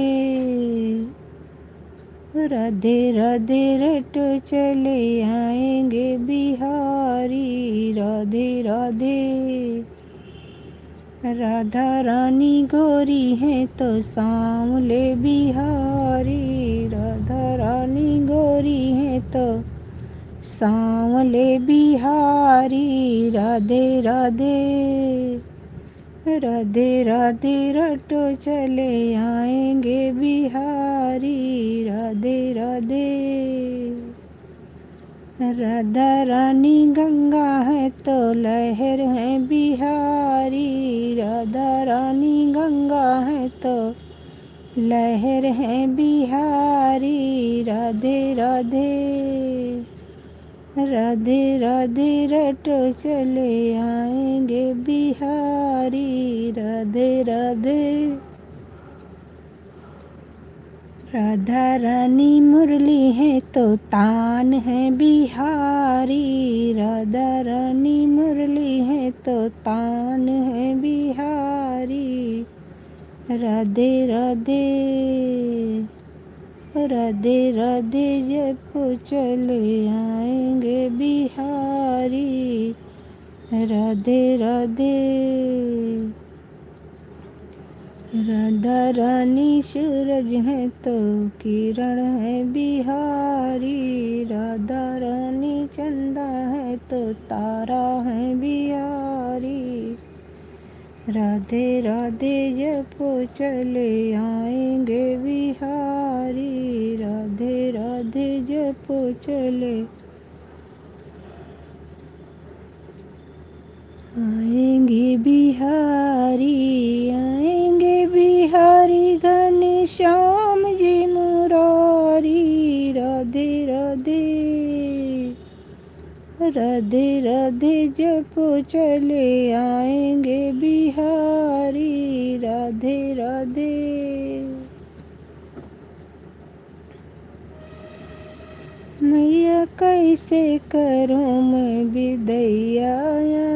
Speaker 1: राधे राधे रटो चले आएंगे बिहारी। राधे राधे। राधा रानी गोरी है तो सांवले बिहारी। राधा रानी गोरी है तो सांवले बिहारी। राधे राधे राधे राधे रटो चले आएंगे बिहारी। राधे राधे। राधा रानी गंगा है तो लहर है बिहारी। राधा रानी गंगा है तो लहर है बिहारी। राधे राधे राधे राधे रटो चले आएंगे बिहारी। राधे राधे। राधा रानी मुरली है तो तान है बिहारी। राधा रानी मुरली है तो तान है बिहारी। राधे राधे राधे राधे जब चले आएंगे बिहारी, राधे राधे। राधा रानी सूरज है तो किरण है बिहारी, राधा रानी चंदा है तो तारा है बिहारी। राधे राधे जपो चले आएंगे बिहारी, राधे राधे जपो चले आएंगे बिहारी, आएंगे बिहारी घनश्याम जी मुरारी। राधे राधे, राधे राधे जपो चले आएंगे बिहारी, राधे राधे। मैया कैसे करूं मैं विदैया,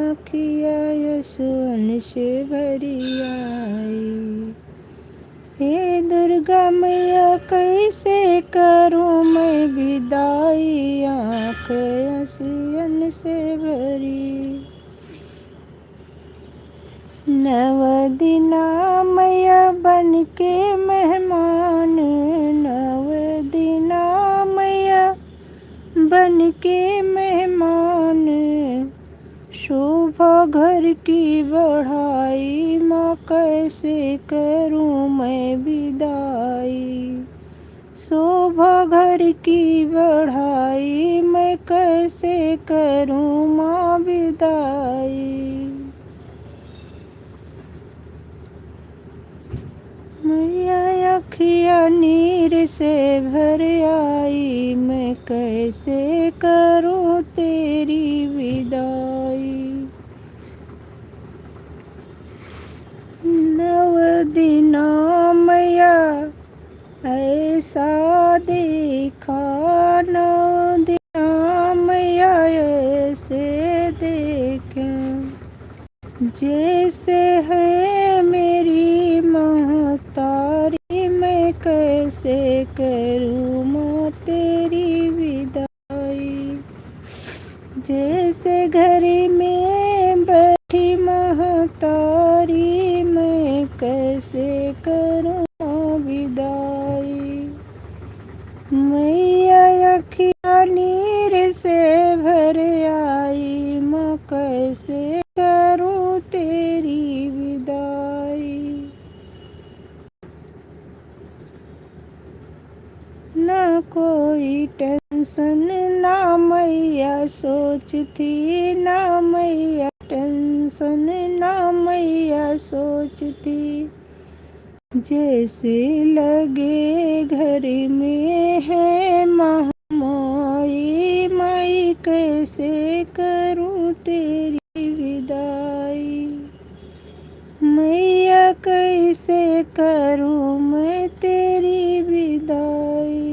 Speaker 1: आँखिया यशवन से भरी आई। हे दुर्गा मैया कैसे करूं मैं विदाई, आँख यशवन से भरी। नव दिना मैया बन के मेहमान, नव दिना मैया बन के मेहमान। शोभा घर की बढ़ाई, माँ कैसे करूं मैं विदाई। शोभा घर की बढ़ाई, मैं कैसे करूं माँ विदाई। मैया अखिया नीर से भर आई, मैं कैसे करूं तेरी विदाई। नव दिना मैया ऐसा देखा, नव दिना मैया ऐसे देखे। जैसे है मेरी महतारी, मैं कैसे करूं माँ तेरी विदाई। जैसे घर में बैठी महतारी, मैं कैसे करूं विदाई। मैया अखियाँ नीर से भर आई, माँ कैसे करूं तेरी विदाई। ना कोई टेंशन ना मैया सोच थी, ना मैया टेंशन ना मैया सोच थी। जैसे लगे घर में है महामाई, माई कैसे करूं तेरी विदाई। मैया कैसे करूं मैं तेरी विदाई।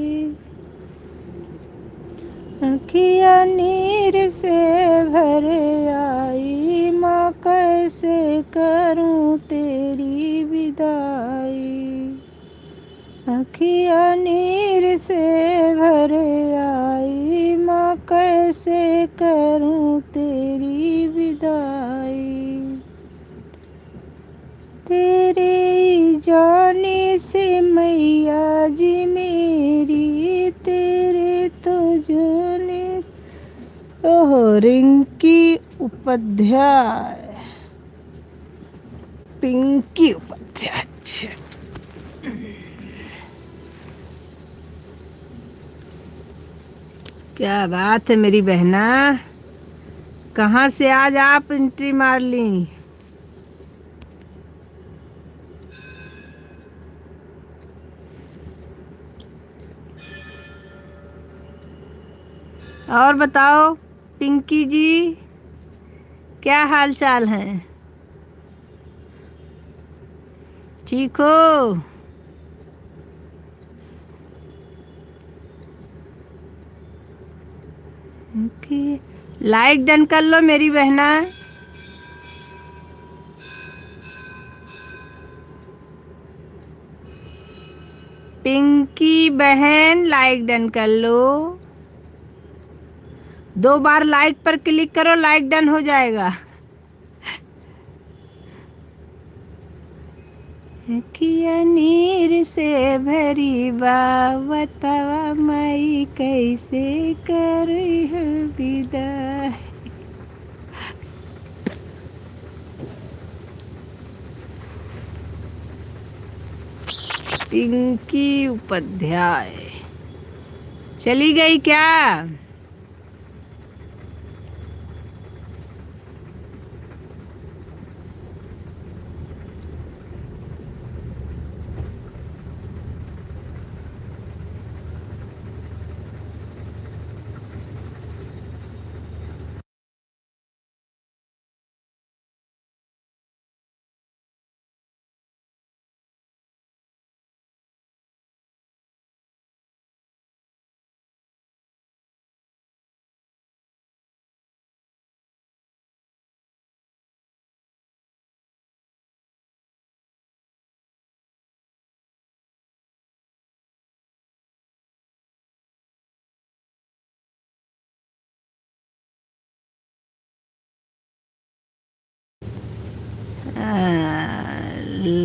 Speaker 1: अखिया नीर से भर आई, माँ कैसे करूं तेरी विदाई। अखिया नीर से भर आई, माँ कैसे करूं तेरी विदाई। तेरे जाने से मैया जी मेरी, तेरे तो जाने से। ओह, रिंकी उपाध्याय, पिंकी उपाध्याय। अच्छा, क्या बात है मेरी बहना, कहाँ से आज आप एंट्री मार ली। और बताओ पिंकी जी, क्या हाल चाल है, ठीक हो। लाइक डन कर लो मेरी बहना। पिंकी बहन लाइक डन कर लो। 2 बार लाइक पर क्लिक करो, लाइक डन हो जाएगा। किया नीर से भरी बतावा माई कैसे करी है विदा। पिंकी उपाध्याय चली गई क्या?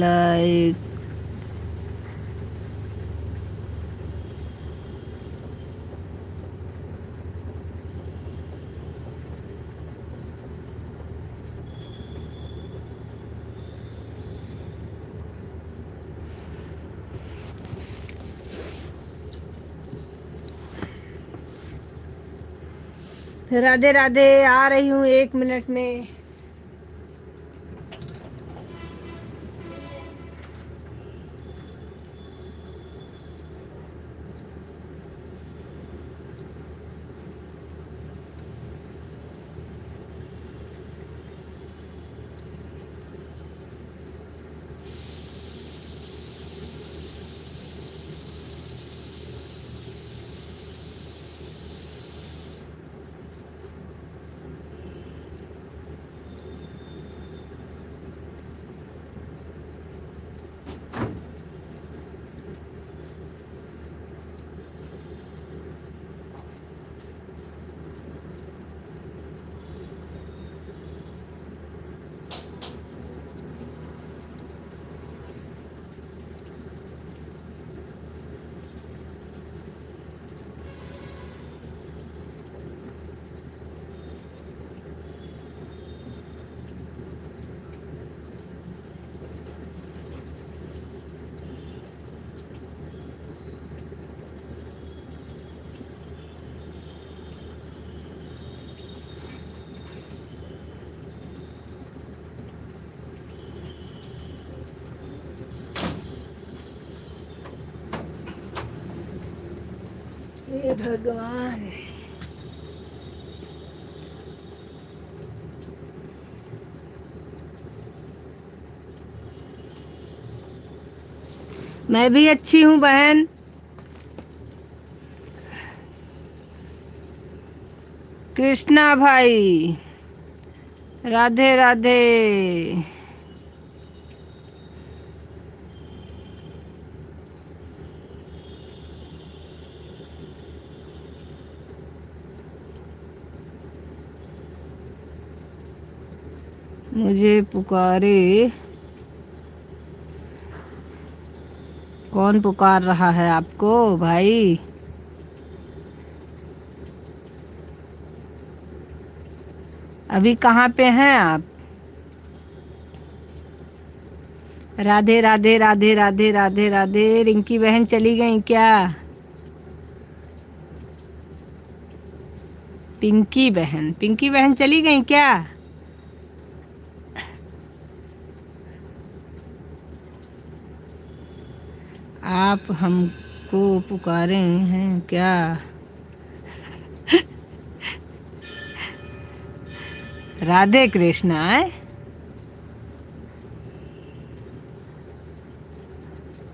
Speaker 1: लाइक राधे राधे, आ रही हूँ 1 मिनट में। हे भगवान, मैं भी अच्छी हूँ बहन। कृष्णा भाई राधे राधे। मुझे पुकारे, कौन पुकार रहा है आपको भाई? अभी कहाँ पे हैं आप? राधे राधे राधे राधे राधे राधे। रिंकी बहन चली गई क्या? पिंकी बहन चली गई क्या? आप हमको पुकारे हैं क्या? राधे कृष्णा है।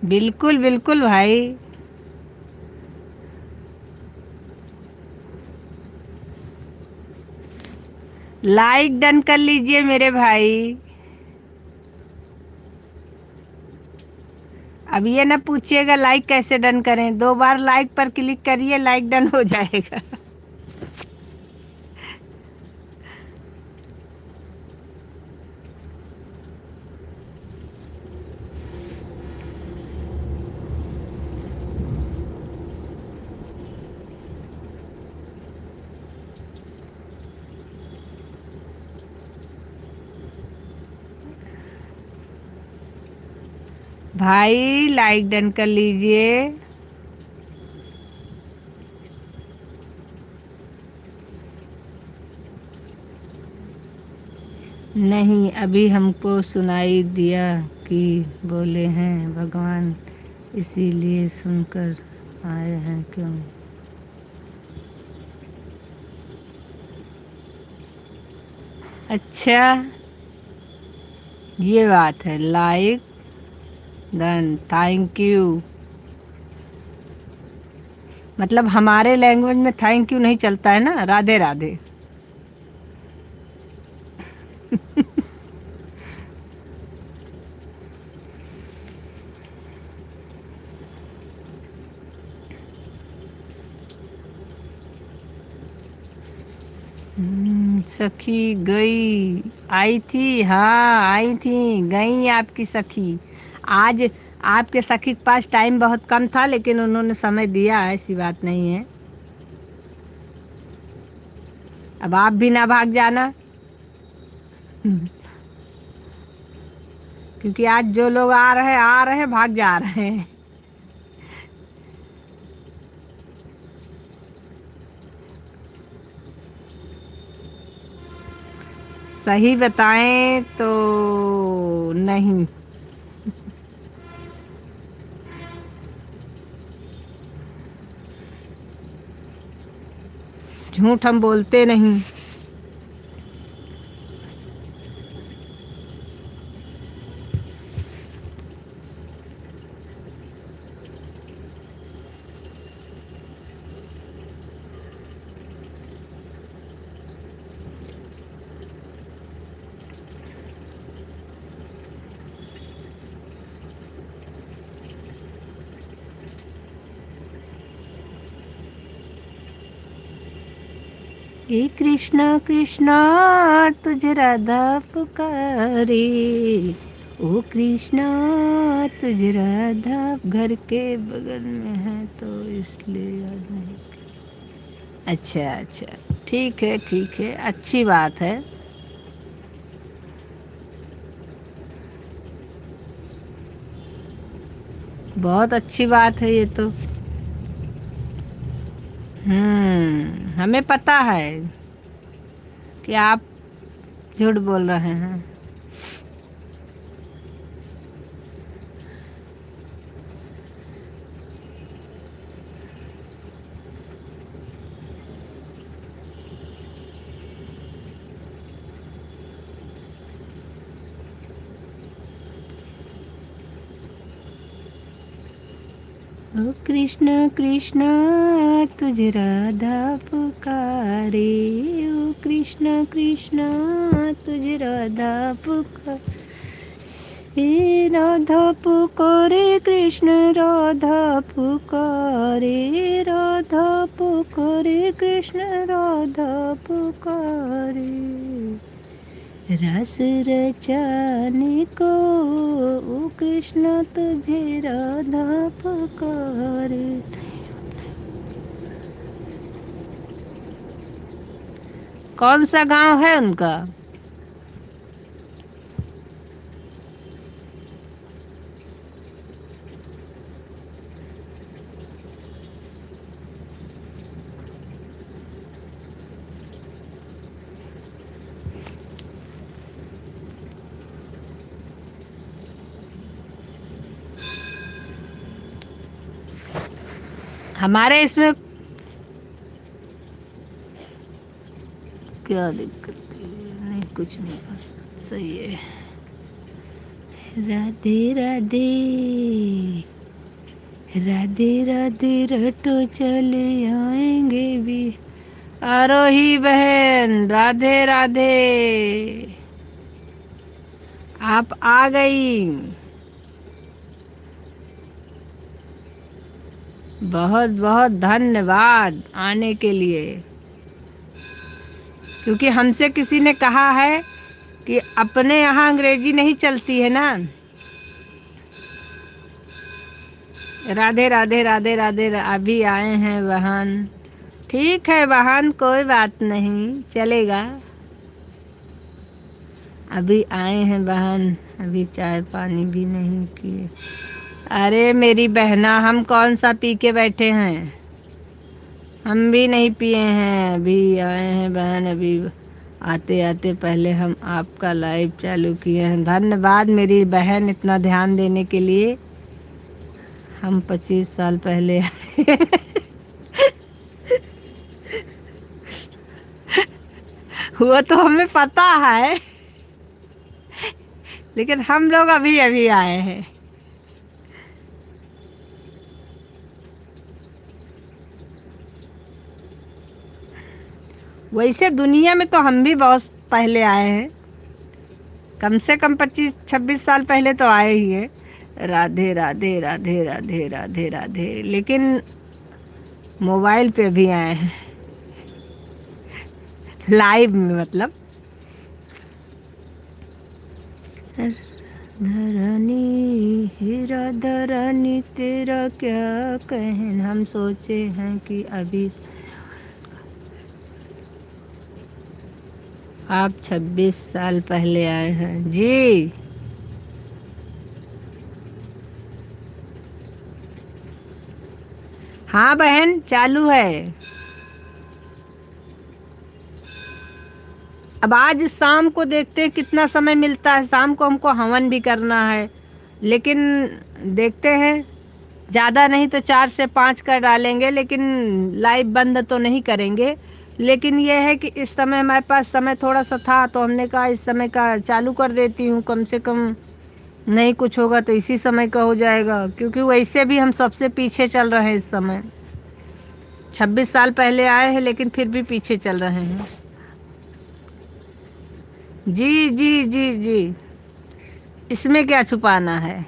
Speaker 1: बिल्कुल बिल्कुल भाई। लाइक डन कर लीजिए मेरे भाई। अब ये ना पूछिएगा लाइक कैसे डन करें, 2 बार लाइक पर क्लिक करिए, लाइक डन हो जाएगा। भाई लाइक डन कर लीजिए। नहीं, अभी हमको सुनाई दिया कि बोले हैं भगवान, इसीलिए सुनकर आए हैं। क्यों? अच्छा, ये बात है। Like done, thank you. मतलब हमारे लैंग्वेज में थैंक यू नहीं चलता है ना, राधे राधे। सखी गई, आई थी, हाँ आई थी, गई आपकी सखी। आज आपके सखी के पास टाइम बहुत कम था, लेकिन उन्होंने समय दिया, ऐसी बात नहीं है। अब आप भी ना भाग जाना। क्योंकि आज जो लोग आ रहे हैं, भाग जा रहे हैं। सही बताएं तो नहीं, झूठ हम बोलते नहीं। हे कृष्णा कृष्णा, तुझे राधा पुकारे। ओ कृष्णा, तुझे राधा घर के बगल में है, तो इसलिए याद नहीं। अच्छा अच्छा, ठीक है ठीक है, अच्छी बात है। बहुत अच्छी बात है ये तो। हमें पता है कि आप झूठ बोल रहे हैं। ओ कृष्णा कृष्णा, तुझे राधा पुकारे। ओ कृष्णा कृष्णा, तुझे राधा पुकारे। हे राधा पुकारे कृष्ण, राधा पुकारे, राधा पुकारे कृष्ण, राधा पुकारे। रस रचाने को ओ कृष्ण, तुझे राधा पुकारे। कौन सा गांव है उनका? हमारे इसमें क्या दिक्कत है? नहीं, कुछ नहीं, बस सही है। राधे राधे, राधे राधे रटो चले आएंगे भी। आरोही बहन, राधे राधे, आप आ गई। बहुत बहुत धन्यवाद आने के लिए, क्योंकि हमसे किसी ने कहा है कि अपने यहाँ अंग्रेजी नहीं चलती है ना। राधे राधे राधे राधे। अभी आए हैं बहन। ठीक है बहन, कोई बात नहीं, चलेगा। अभी आए हैं बहन, अभी चाय पानी भी नहीं किए। अरे मेरी बहना, हम कौन सा पी के बैठे हैं, हम भी नहीं पिए हैं, अभी आए हैं बहन। अभी आते आते पहले हम आपका लाइव चालू किए हैं। धन्यवाद मेरी बहन इतना ध्यान देने के लिए। हम 25 साल पहले आए। वो तो हमें पता है, लेकिन हम लोग अभी अभी आए हैं। वैसे दुनिया में तो हम भी बहुत पहले आए हैं, कम से कम 25-26 साल पहले तो आए ही है। राधे राधे राधे राधे राधे राधे। लेकिन मोबाइल पे भी आए हैं, लाइव में मतलब। धरनी हीरा धरनी तेरा क्या कहना, हम सोचे हैं कि अभी आप 26 साल पहले आए हैं जी। हाँ बहन, चालू है। अब आज शाम को देखते हैं कितना समय मिलता है। शाम को हमको हवन भी करना है, लेकिन देखते हैं, ज़्यादा नहीं तो 4 से 5 कर डालेंगे, लेकिन लाइव बंद तो नहीं करेंगे। लेकिन यह है कि इस समय हमारे पास समय थोड़ा सा था, तो हमने कहा इस समय का चालू कर देती हूँ, कम से कम नहीं कुछ होगा तो इसी समय का हो जाएगा। क्योंकि वैसे भी हम सबसे पीछे चल रहे हैं इस समय। 26 साल पहले आए हैं, लेकिन फिर भी पीछे चल रहे हैं। जी जी जी जी, इसमें क्या छुपाना है,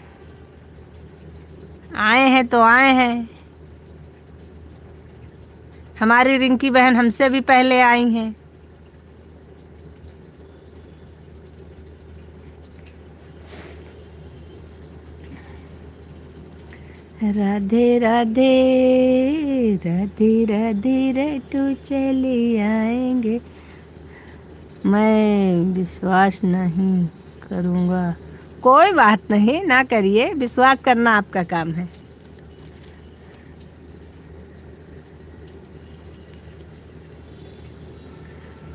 Speaker 1: आए हैं तो आए हैं। हमारी रिंकी बहन हमसे भी पहले आई हैं। राधे राधे राधे राधे रेटू चले आएंगे। मैं विश्वास नहीं करूँगा। कोई बात नहीं, ना करिए, विश्वास करना आपका काम है।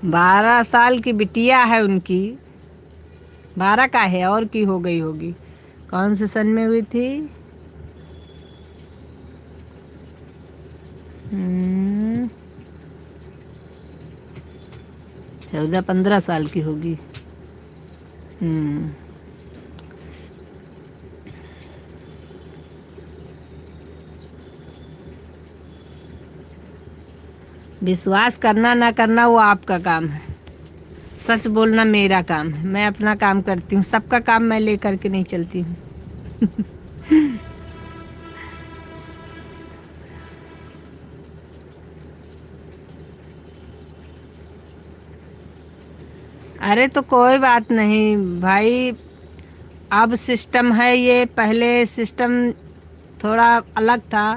Speaker 1: बारह साल की बिटिया है उनकी। 12 का है, और की हो गई होगी। कौन से सन में हुई थी? 14-15 साल की होगी। विश्वास करना ना करना वो आपका काम है, सच बोलना मेरा काम है। मैं अपना काम करती हूँ, सबका काम मैं ले करके नहीं चलती हूँ। अरे तो कोई बात नहीं भाई, अब सिस्टम है ये, पहले सिस्टम थोड़ा अलग था।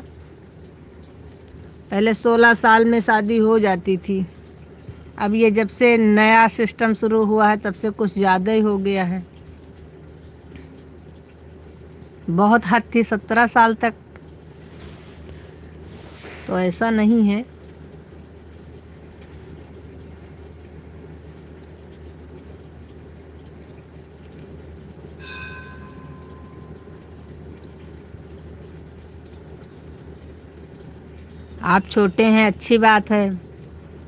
Speaker 1: पहले 16 साल में शादी हो जाती थी। अब ये जब से नया सिस्टम शुरू हुआ है, तब से कुछ ज़्यादा ही हो गया है। बहुत हद थी 17 साल तक, तो ऐसा नहीं है। आप छोटे हैं, अच्छी बात है।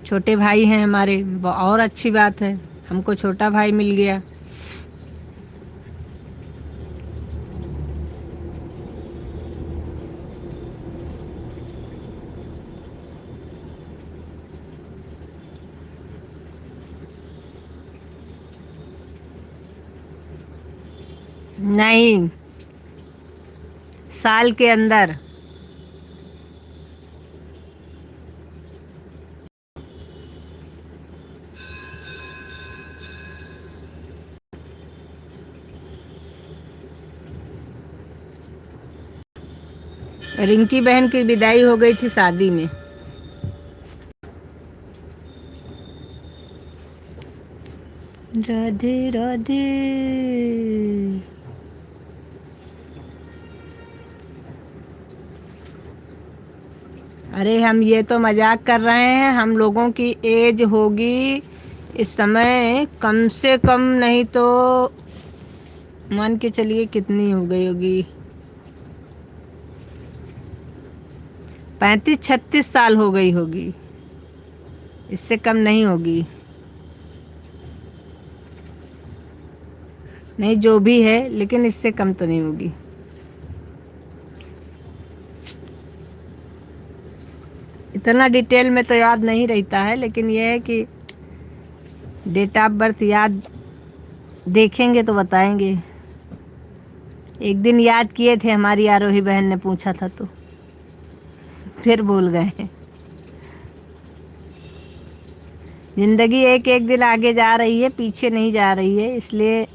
Speaker 1: छोटे भाई हैं हमारे, और अच्छी बात है। हमको छोटा भाई मिल गया। नहीं, साल के अंदर। रिंकी बहन की विदाई हो गई थी शादी में। राधे राधे। अरे हम ये तो मजाक कर रहे हैं, हम लोगों की एज होगी इस समय कम से कम नहीं तो मान के चलिए कितनी हो गई होगी, 35-36 साल हो गई होगी, इससे कम नहीं होगी। नहीं जो भी है, लेकिन इससे कम तो नहीं होगी। इतना डिटेल में तो याद नहीं रहता है, लेकिन यह है कि डेट ऑफ बर्थ याद देखेंगे तो बताएंगे। एक दिन याद किए थे, हमारी आरोही बहन ने पूछा था तो फिर भूल गए। जिंदगी एक एक दिन आगे जा रही है, पीछे नहीं जा रही है, इसलिए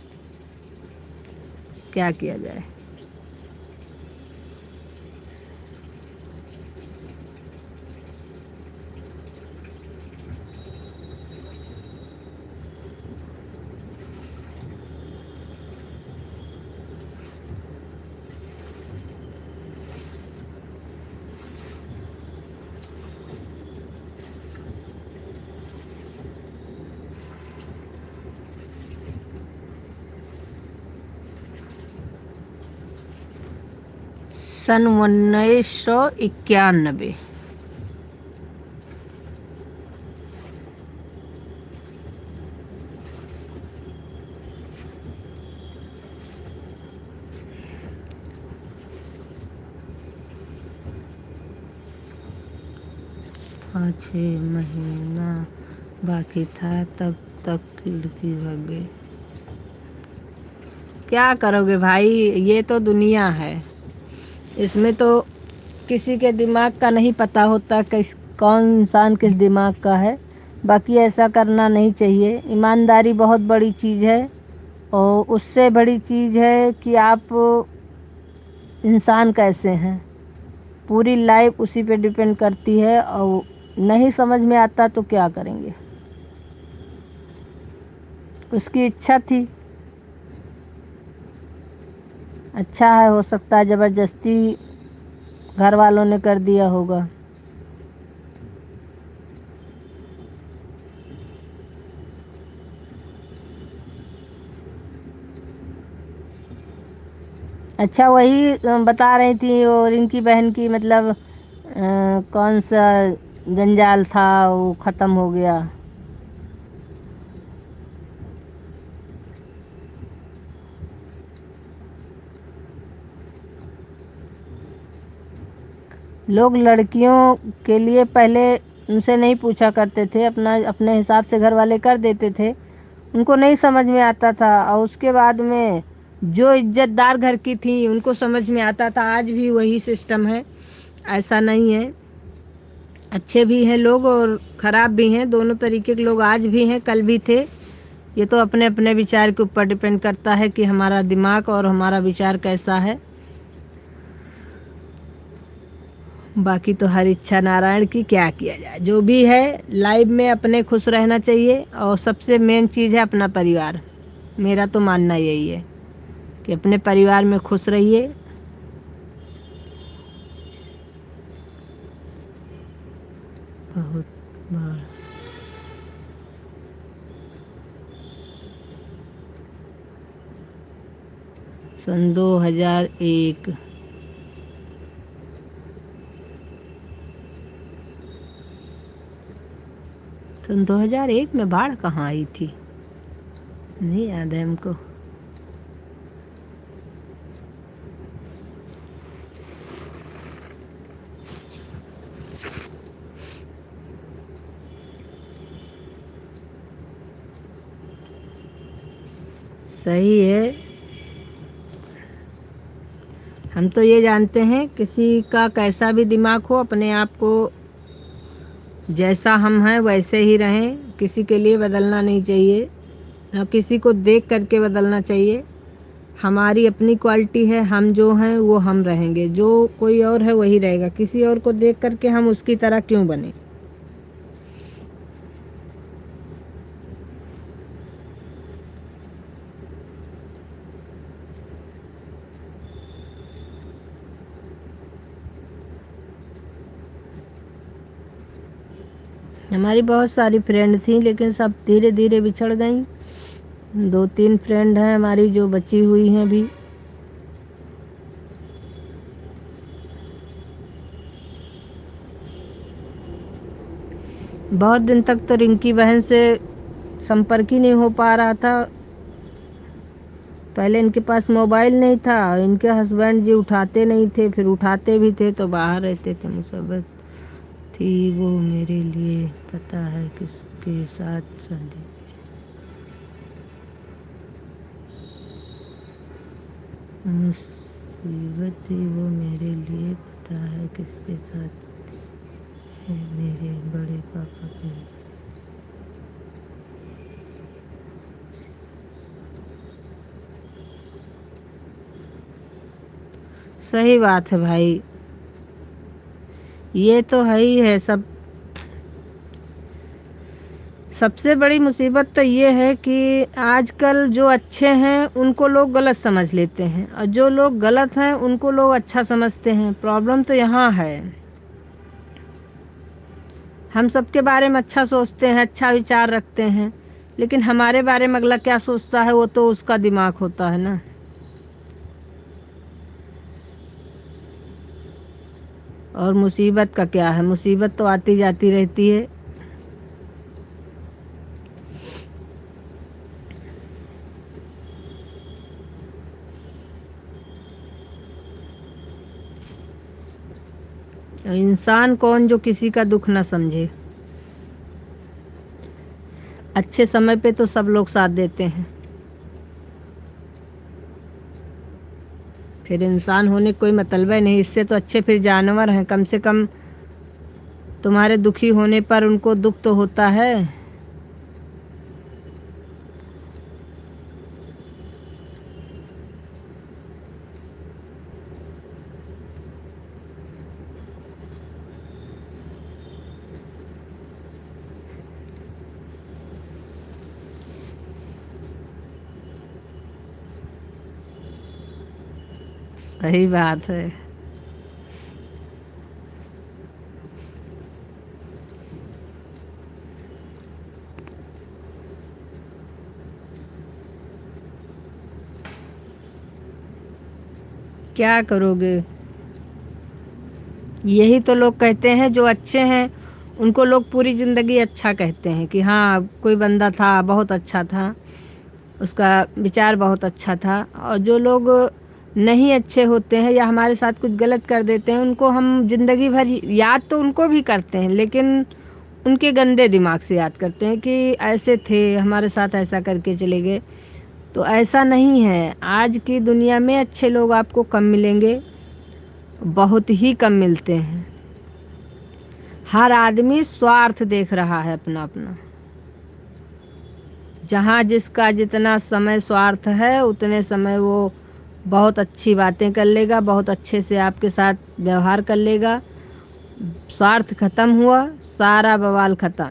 Speaker 1: क्या किया जाए। सन 1991। हाँ, 6 महीना बाकी था तब तक लड़की भाग गई। क्या करोगे भाई, ये तो दुनिया है, इसमें तो किसी के दिमाग का नहीं पता होता किस कौन इंसान किस दिमाग का है। बाकी ऐसा करना नहीं चाहिए। ईमानदारी बहुत बड़ी चीज़ है, और उससे बड़ी चीज़ है कि आप इंसान कैसे हैं, पूरी लाइफ उसी पे डिपेंड करती है। और नहीं समझ में आता तो क्या करेंगे। उसकी इच्छा थी, अच्छा है, हो सकता है ज़बरदस्ती घर वालों ने कर दिया होगा। अच्छा, वही बता रही थी वो रिंकी बहन की, मतलब कौन सा जंजाल था वो ख़त्म हो गया। लोग लड़कियों के लिए पहले उनसे नहीं पूछा करते थे, अपने हिसाब से घर वाले कर देते थे, उनको नहीं समझ में आता था। और उसके बाद में जो इज्जतदार घर की थी उनको समझ में आता था। आज भी वही सिस्टम है, ऐसा नहीं है। अच्छे भी हैं लोग और ख़राब भी हैं, दोनों तरीके के लोग आज भी हैं, कल भी थे। ये तो अपने अपने विचार के ऊपर डिपेंड करता है कि हमारा दिमाग और हमारा विचार कैसा है। बाकी तो हर इच्छा नारायण की, क्या किया जाए। जो भी है लाइफ में अपने खुश रहना चाहिए, और सबसे मेन चीज़ है अपना परिवार। मेरा तो मानना यही है कि अपने परिवार में खुश रहिए। बहुत बार सन 2001। सन 2001 में बाढ़ कहाँ आई थी, नहीं याद है हमको। सही है, हम तो ये जानते हैं किसी का कैसा भी दिमाग हो, अपने आप को जैसा हम हैं वैसे ही रहें। किसी के लिए बदलना नहीं चाहिए, ना किसी को देख करके बदलना चाहिए। हमारी अपनी क्वालिटी है, हम जो हैं वो हम रहेंगे, जो कोई और है वही रहेगा। किसी और को देख करके हम उसकी तरह क्यों बने। हमारी बहुत सारी फ्रेंड थी लेकिन सब धीरे धीरे बिछड़ गई। 2-3 फ्रेंड हैं हमारी जो बची हुई हैं अभी। बहुत दिन तक तो रिंकी बहन से संपर्क ही नहीं हो पा रहा था। पहले इनके पास मोबाइल नहीं था, इनके हस्बैंड जी उठाते नहीं थे, फिर उठाते भी थे तो बाहर रहते थे। मुसीबत थी वो मेरे लिए, पता है किसके साथ शादी। मुसीबत थी वो मेरे लिए, पता है किसके साथ है, मेरे बड़े पापा की। सही बात है भाई, ये तो है ही है। सबसे बड़ी मुसीबत तो ये है कि आजकल जो अच्छे हैं उनको लोग गलत समझ लेते हैं और जो लोग गलत हैं उनको लोग अच्छा समझते हैं। प्रॉब्लम तो यहाँ है। हम सबके बारे में अच्छा सोचते हैं, अच्छा विचार रखते हैं, लेकिन हमारे बारे में अगला क्या सोचता है वो तो उसका दिमाग होता है ना। और मुसीबत का क्या है, मुसीबत तो आती जाती रहती है। इंसान कौन जो किसी का दुख ना समझे। अच्छे समय पे तो सब लोग साथ देते हैं, फिर इंसान होने कोई मतलब है नहीं। इससे तो अच्छे फिर जानवर हैं, कम से कम तुम्हारे दुखी होने पर उनको दुख तो होता है। सही बात है। क्या करोगे, यही तो लोग कहते हैं जो अच्छे हैं उनको लोग पूरी ज़िंदगी अच्छा कहते हैं कि हाँ कोई बंदा था बहुत अच्छा था, उसका विचार बहुत अच्छा था। और जो लोग नहीं अच्छे होते हैं या हमारे साथ कुछ गलत कर देते हैं उनको हम ज़िंदगी भर याद तो उनको भी करते हैं, लेकिन उनके गंदे दिमाग से याद करते हैं कि ऐसे थे, हमारे साथ ऐसा करके चले गए। तो ऐसा नहीं है। आज की दुनिया में अच्छे लोग आपको कम मिलेंगे, बहुत ही कम मिलते हैं। हर आदमी स्वार्थ देख रहा है अपना अपना। जहाँ जिसका जितना समय स्वार्थ है उतने समय वो बहुत अच्छी बातें कर लेगा, बहुत अच्छे से आपके साथ व्यवहार कर लेगा। स्वार्थ खत्म हुआ, सारा बवाल खत्म।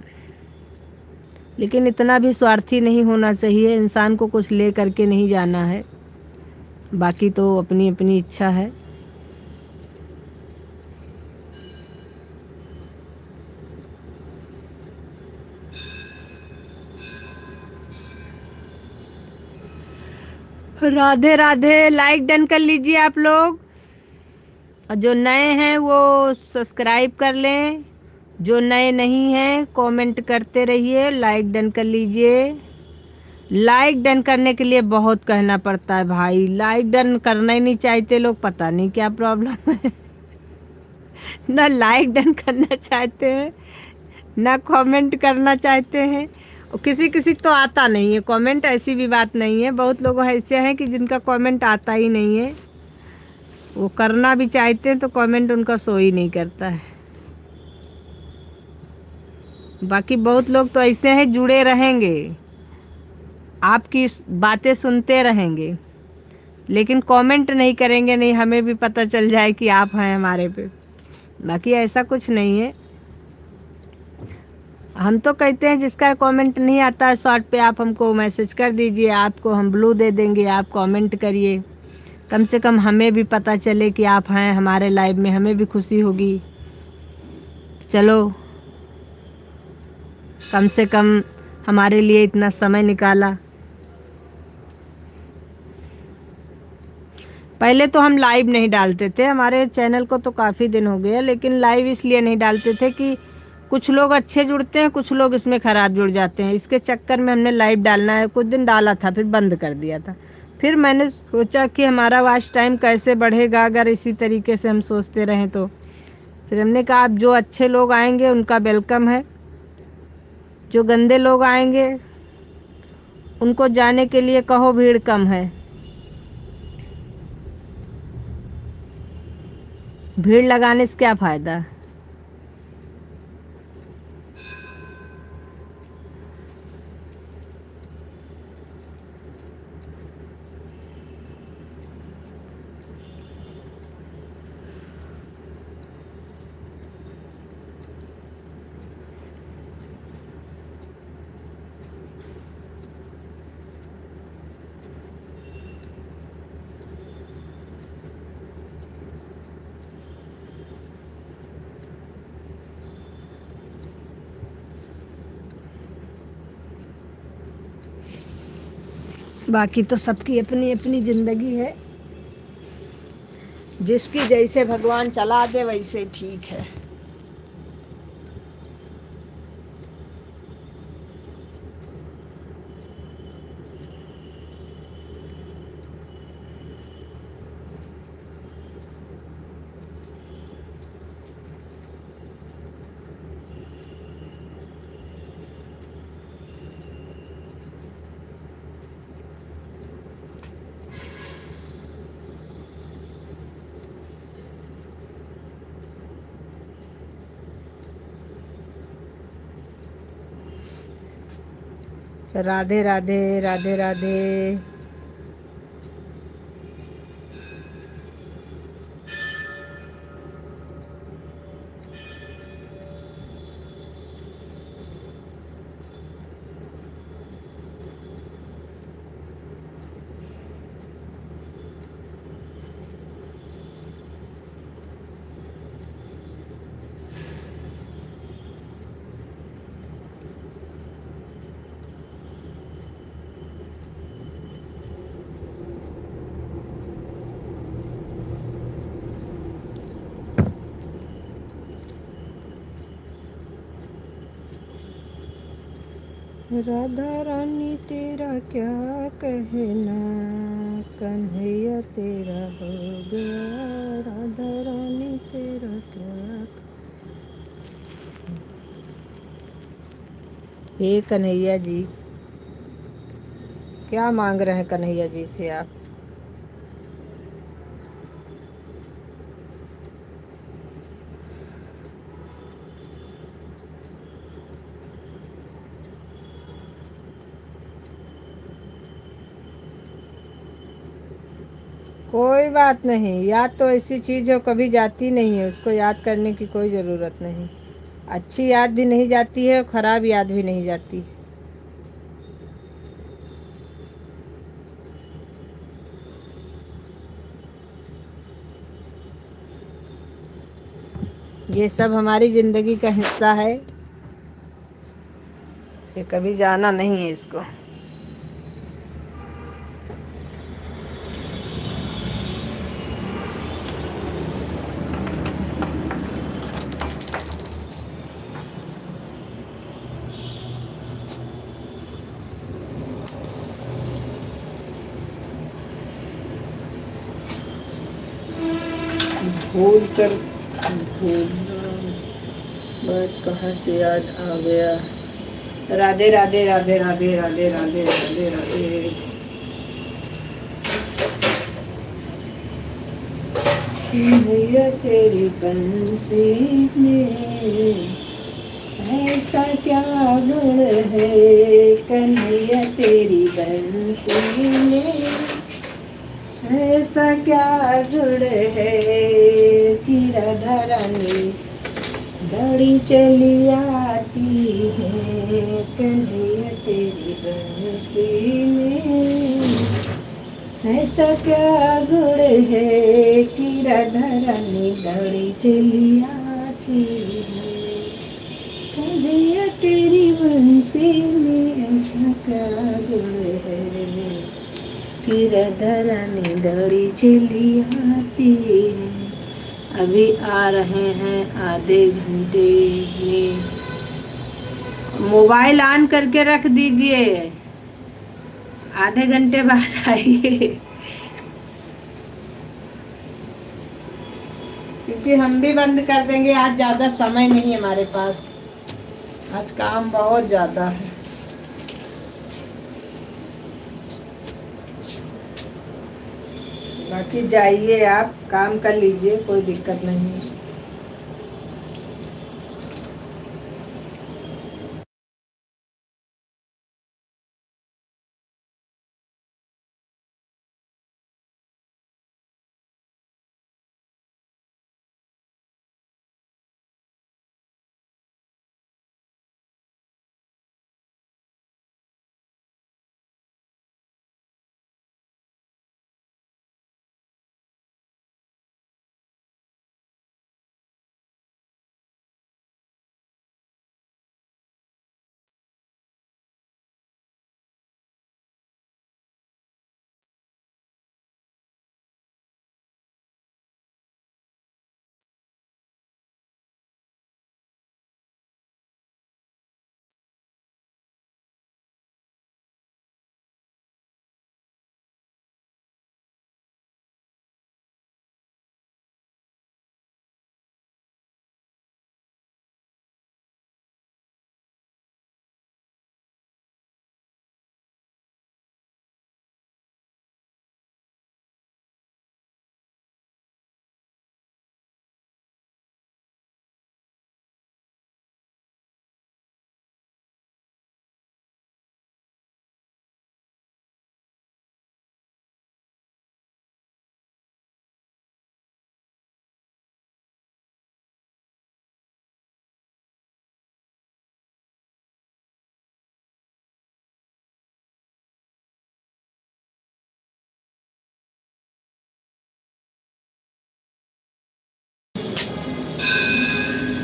Speaker 1: लेकिन इतना भी स्वार्थी नहीं होना चाहिए, इंसान को कुछ ले करके नहीं जाना है, बाकी तो अपनी अपनी इच्छा है। राधे राधे। लाइक डन कर लीजिए आप लोग, और जो नए हैं वो सब्सक्राइब कर लें, जो नए नहीं हैं कमेंट करते रहिए, लाइक डन कर लीजिए। लाइक डन करने के लिए बहुत कहना पड़ता है भाई, लाइक डन करना ही नहीं चाहते लोग, पता नहीं क्या प्रॉब्लम है। ना लाइक डन करना चाहते हैं ना कमेंट करना चाहते हैं। और किसी किसी को तो आता नहीं है कमेंट, ऐसी भी बात नहीं है। बहुत लोग ऐसे हैं कि जिनका कमेंट आता ही नहीं है, वो करना भी चाहते हैं तो कमेंट उनका शो ही नहीं करता है। बाकी बहुत लोग तो ऐसे हैं जुड़े रहेंगे, आपकी बातें सुनते रहेंगे, लेकिन कमेंट नहीं करेंगे, नहीं हमें भी पता चल जाए कि आप हैं हमारे पे। बाकी ऐसा कुछ नहीं है। हम तो कहते हैं जिसका कमेंट नहीं आता है शॉर्ट पे आप हमको मैसेज कर दीजिए, आपको हम ब्लू दे देंगे, आप कमेंट करिए। कम से कम हमें भी पता चले कि आप हैं हमारे लाइव में, हमें भी खुशी होगी। चलो कम से कम हमारे लिए इतना समय निकाला। पहले तो हम लाइव नहीं डालते थे, हमारे चैनल को तो काफ़ी दिन हो गए, लेकिन लाइव इसलिए नहीं डालते थे कि कुछ लोग अच्छे जुड़ते हैं, कुछ लोग इसमें ख़राब जुड़ जाते हैं। इसके चक्कर में हमने लाइव डालना है कुछ दिन डाला था, फिर बंद कर दिया था। फिर मैंने सोचा कि हमारा वॉच टाइम कैसे बढ़ेगा अगर इसी तरीके से हम सोचते रहें तो। फिर हमने कहा अब जो अच्छे लोग आएंगे उनका वेलकम है, जो गंदे लोग आएंगे उनको जाने के लिए कहो भीड़ कम है। भीड़ लगाने से क्या फ़ायदा। बाकी तो सबकी अपनी अपनी ज़िंदगी है, जिसकी जैसे भगवान चला दे वैसे ठीक है। राधे राधे राधे राधे। राधा रानी तेरा क्या कहना, कन्हैया तेरा हो गया। राधा रानी तेरा क्या। हे कन्हैया जी, क्या मांग रहे हैं कन्हैया जी से आप। कोई बात नहीं, याद तो ऐसी चीज़ है कभी जाती नहीं है, उसको याद करने की कोई ज़रूरत नहीं। अच्छी याद भी नहीं जाती है और ख़राब याद भी नहीं जाती। ये सब हमारी ज़िंदगी का हिस्सा है, ये कभी जाना नहीं है इसको। भूल कर भूलना बात कहाँ से याद आ गया। राधे राधे राधे राधे राधे राधे राधे राधे। भैया तेरी बंसी में ऐसा क्या गुण है, कन्हैया तेरी बंसी में ऐसा क्या गुड़ है कि राधा रानी दौड़ी चली आती है कन्हैया तेरी बंसी में। ऐसा क्या गुड़ है कि राधा रानी दौड़ी चली आती है कन्हैया तेरी बंसी में। ऐसा क्या गुड़ है कि राधा रानी दौड़ी चली आती है। अभी आ रहे हैं आधे घंटे में। मोबाइल ऑन करके रख दीजिए, आधे घंटे बाद आइए, क्योंकि हम भी बंद कर देंगे। आज ज़्यादा समय नहीं है हमारे पास, आज काम बहुत ज़्यादा है। बाकी जाइए, आप काम कर लीजिए, कोई दिक्कत नहीं है।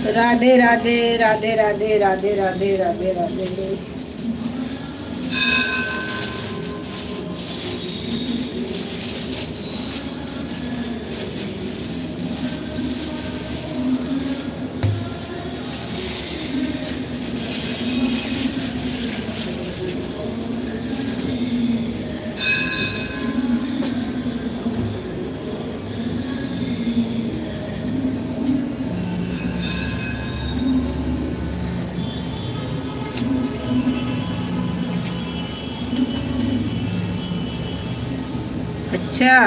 Speaker 1: राधे राधे राधे राधे राधे राधे राधे राधे। अच्छा,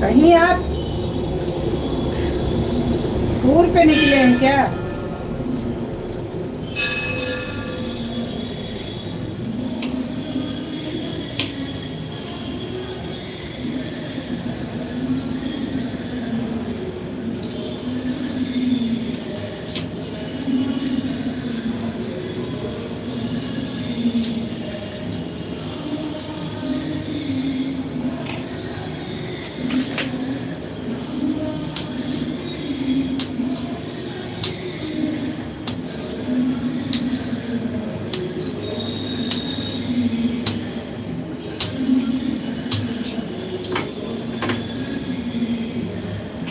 Speaker 1: कहीं आप टूर पे निकले हैं क्या?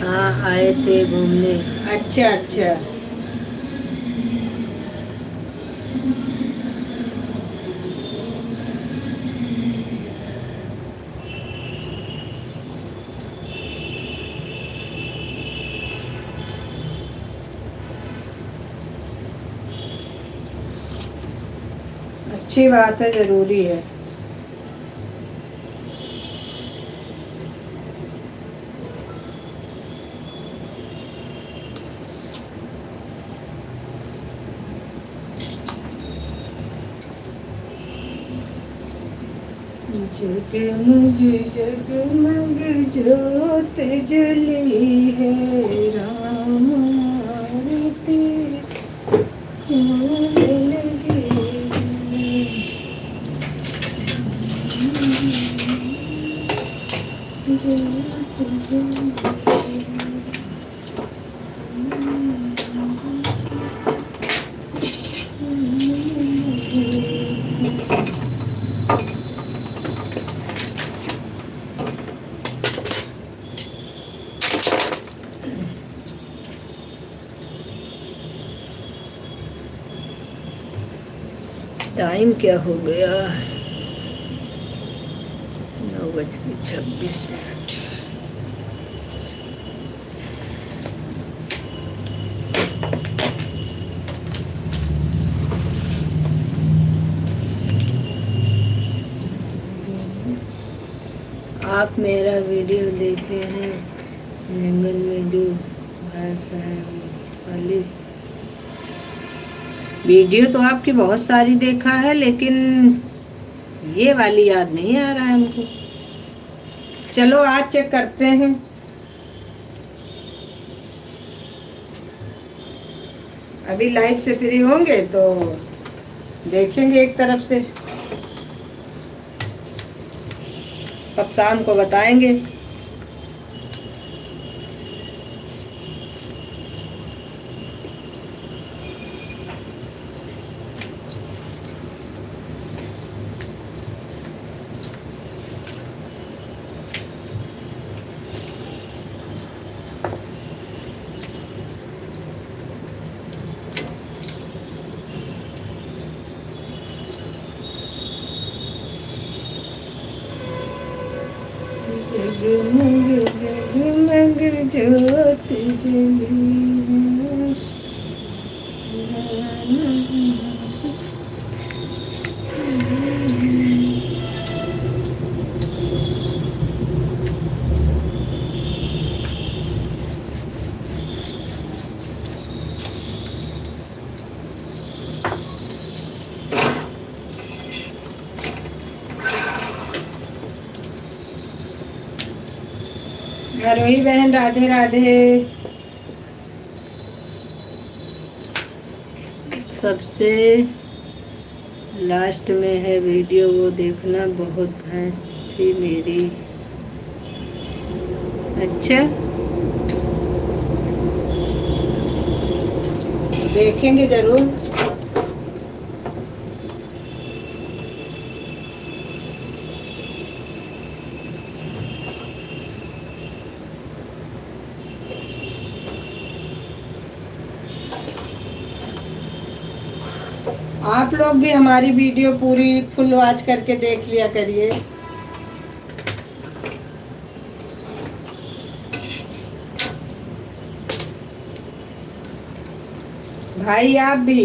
Speaker 1: हाँ, आए थे घूमने। अच्छा अच्छा। अच्छी बात है, जरूरी है। जगमग जगमग ज्योत जली है राम आरती होने लगी ज्योत टाइम क्या हो गया 9:26। आप मेरा वीडियो देखे हैं जंगल में जो भैंस है वाली वीडियो तो आपकी बहुत सारी देखा है, लेकिन ये वाली याद नहीं आ रहा है हमको। चलो आज चेक करते हैं। अभी लाइव से फ्री होंगे तो देखेंगे एक तरफ से, अब शाम को बताएंगे। जगमग जगमग ज्योत जली आरोही बहन राधे राधे। सबसे लास्ट में है वीडियो, वो देखना, बहुत भैंस थी मेरी। अच्छा, देखेंगे जरूर। आप लोग भी हमारी वीडियो पूरी फुल वॉच करके देख लिया करिए। भाई आप भी।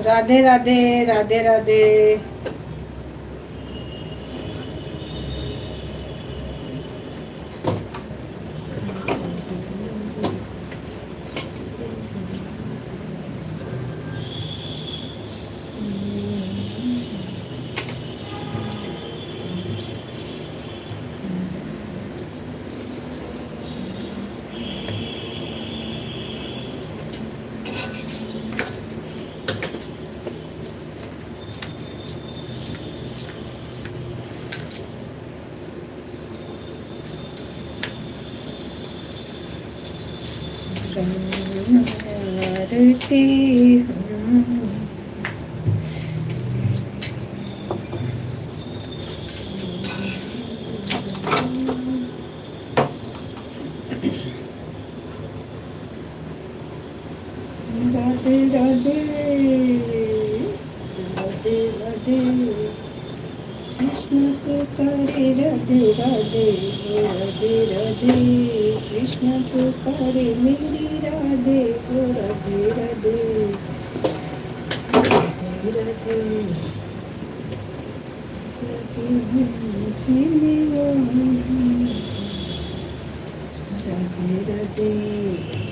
Speaker 1: राधे राधे राधे राधे। आरती राधे राधे राधे कृष्ण को करे राधे राधे राधे राधे कृष्ण को करे मेरी राधे राधे राधे राधे राधे राधे राधे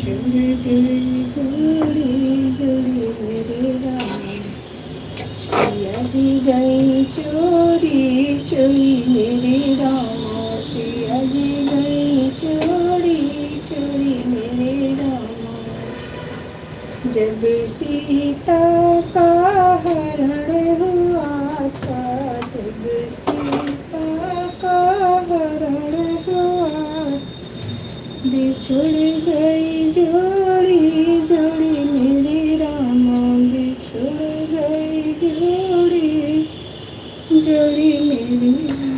Speaker 1: जोड़ी जोड़ी जोड़ी मेरे राम सिया जी गई चोरी चोरी मेरे राम सिया जी गई चोरी चोरी मेरे राम जब सीता का हरण हुआ था जब सीता का हरण हुआ बिछुड़ गई जोड़ी जोड़ी मेरी रामा बिछुड़ गई जोड़ी जोड़ी मेरी रामा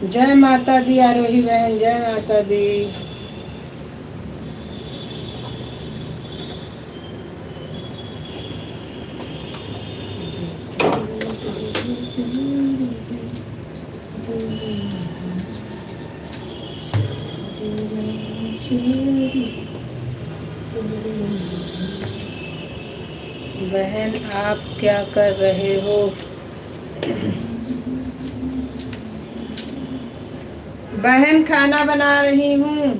Speaker 1: जय माता दी आरोही बहन जय माता दी बहन आप क्या कर रहे हो बहन खाना बना रही हूँ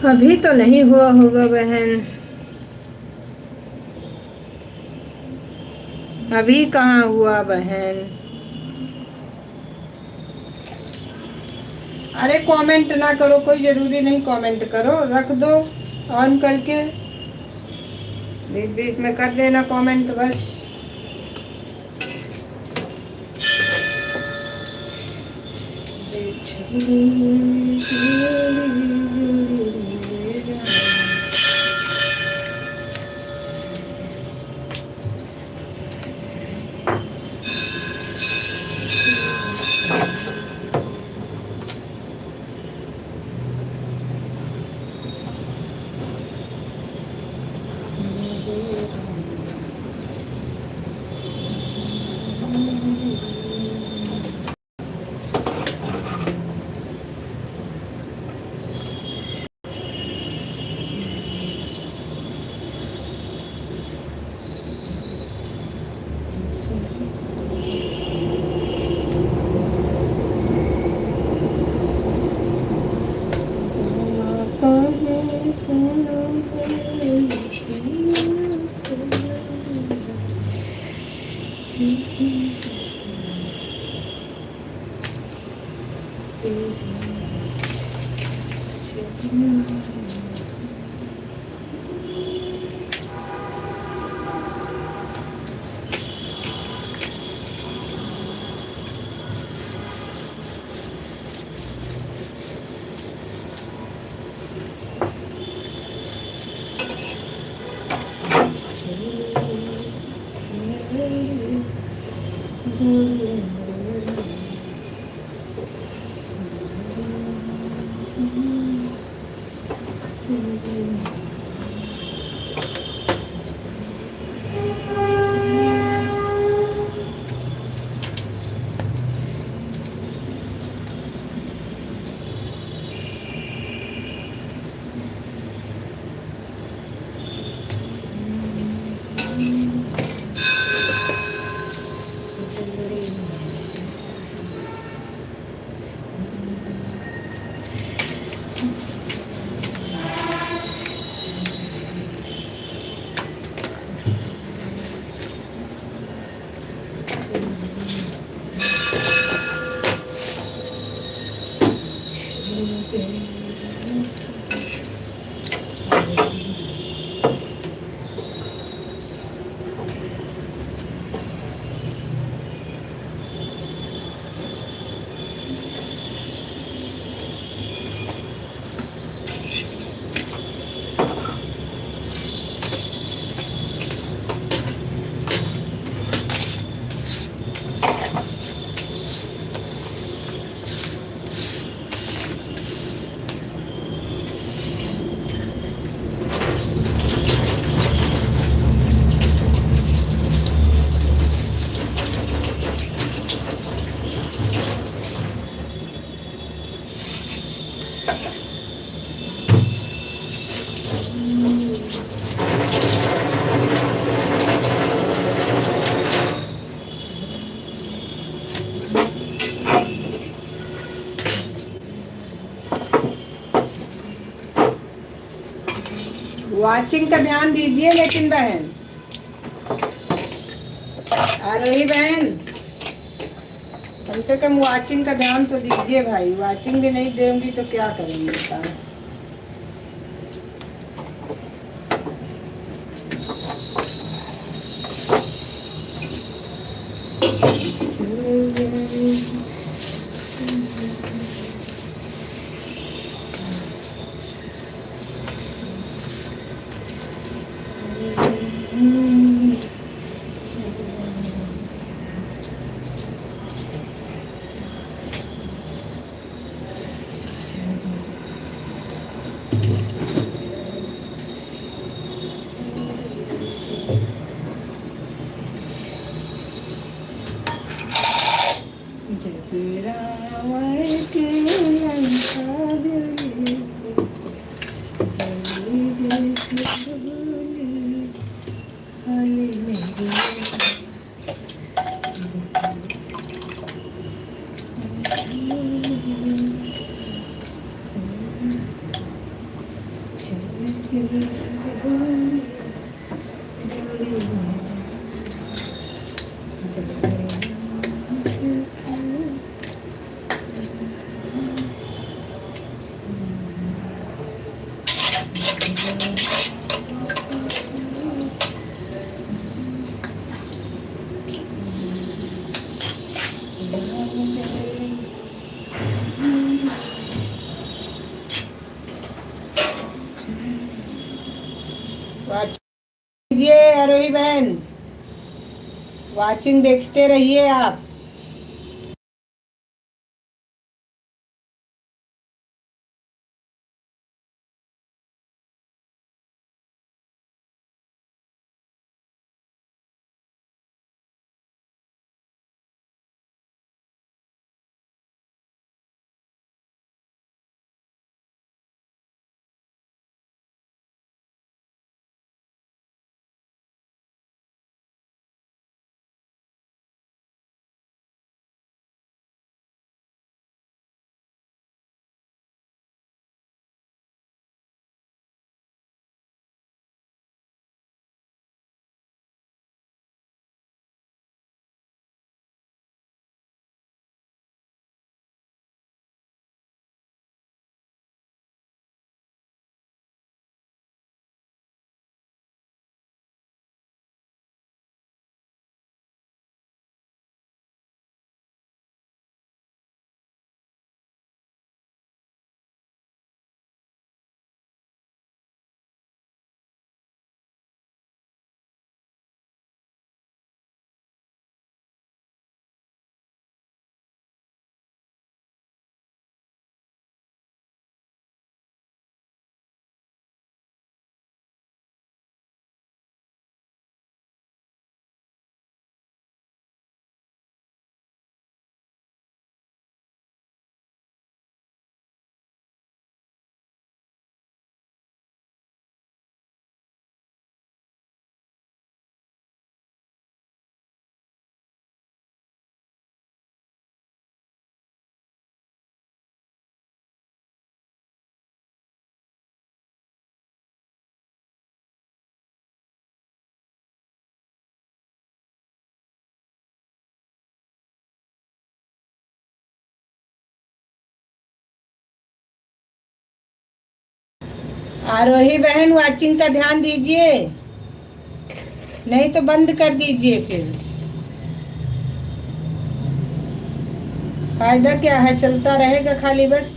Speaker 1: अभी तो नहीं हुआ होगा बहन अभी कहाँ हुआ बहन अरे कमेंट ना करो कोई जरूरी नहीं कमेंट करो रख दो ऑन करके बीच बीच में कर देना कमेंट बस वाचिंग का ध्यान दीजिए लेकिन बहन, आरोही बहन, कम से कम वाचिंग का ध्यान तो दीजिए भाई। वाचिंग भी नहीं देंगी तो क्या करेंगे बताओ। रावण के लंका जली, जली जैसी बोली आई मेरी। कीजिए आरोही बहन, वाचिंग देखते रहिए आप। आरोही बहन वाचिंग का ध्यान दीजिए, नहीं तो बंद कर दीजिए फिर। फायदा क्या है, चलता रहेगा खाली बस।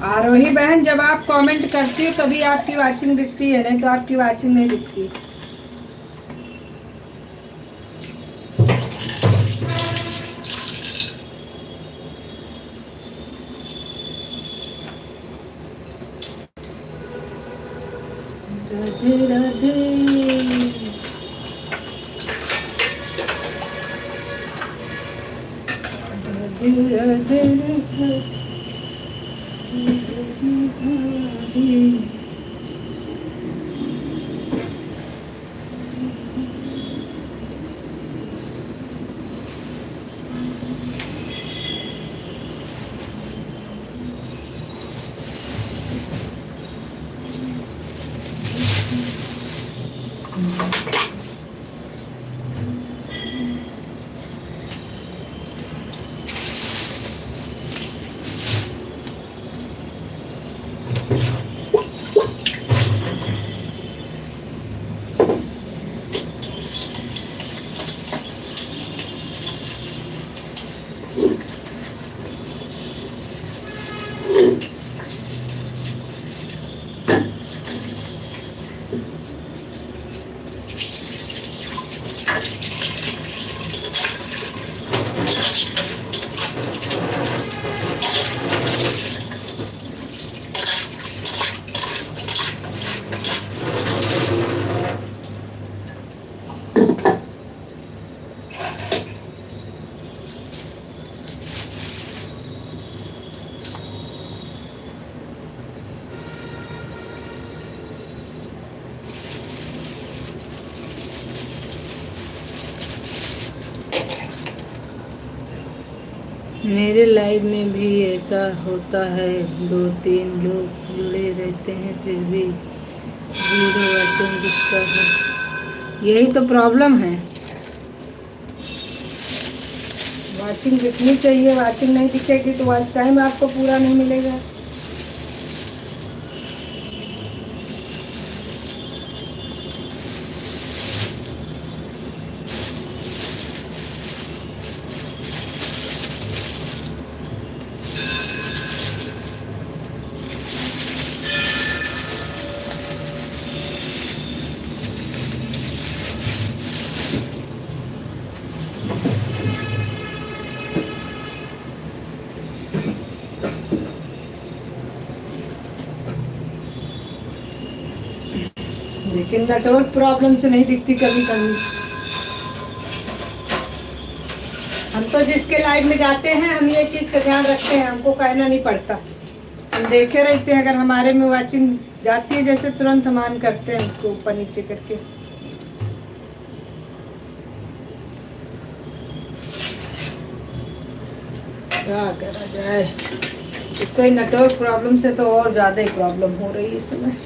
Speaker 1: आरोही बहन, जब आप कमेंट करती हो तभी आपकी वाचिंग दिखती है, नहीं तो आपकी वाचिंग नहीं दिखती। राधे राधे। राधे राधे राधे। मेरे लाइव में भी ऐसा होता है, 2-3 लोग जुड़े रहते हैं फिर भी जीरो वाचिंग दिखता है। यही तो प्रॉब्लम है, वाचिंग दिखनी चाहिए। वाचिंग नहीं दिखेगी तो वॉच टाइम आपको पूरा नहीं मिलेगा। लेकिन नेटवर्क प्रॉब्लम से नहीं दिखती कभी कभी। हम तो जिसके लाइव में जाते हैं हम ये चीज़ का ध्यान रखते हैं, हमको कहना नहीं पड़ता। हम देखे रहते हैं, अगर हमारे में वाचिंग जाती है जैसे तुरंत हम ऑन करते हैं उसको ऊपर नीचे करके। क्या करा जाए, एक तो नेटवर्क प्रॉब्लम से तो और ज़्यादा ही प्रॉब्लम हो रही है इस समय।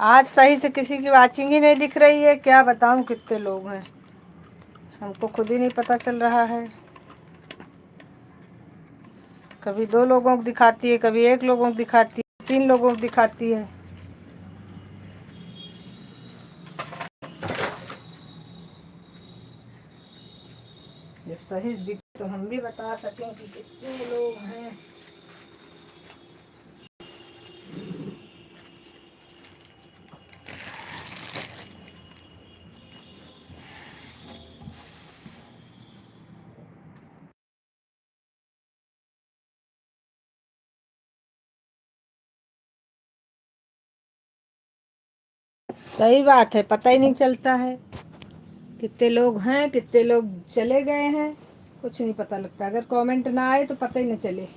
Speaker 1: आज सही से किसी की वाचिंग ही नहीं दिख रही है, क्या बताऊं कितने लोग हैं, हमको खुद ही नहीं पता चल रहा है। कभी 2 लोगों को दिखाती है, कभी 1 लोगों को दिखाती है, 3 लोगों को दिखाती है। जब सही दिख तो हम भी बता सकें कि कितने लोग हैं। सही बात है, पता ही नहीं चलता है कितने लोग हैं, कितने लोग चले गए हैं, कुछ नहीं पता लगता। अगर कमेंट ना आए तो पता ही न चले।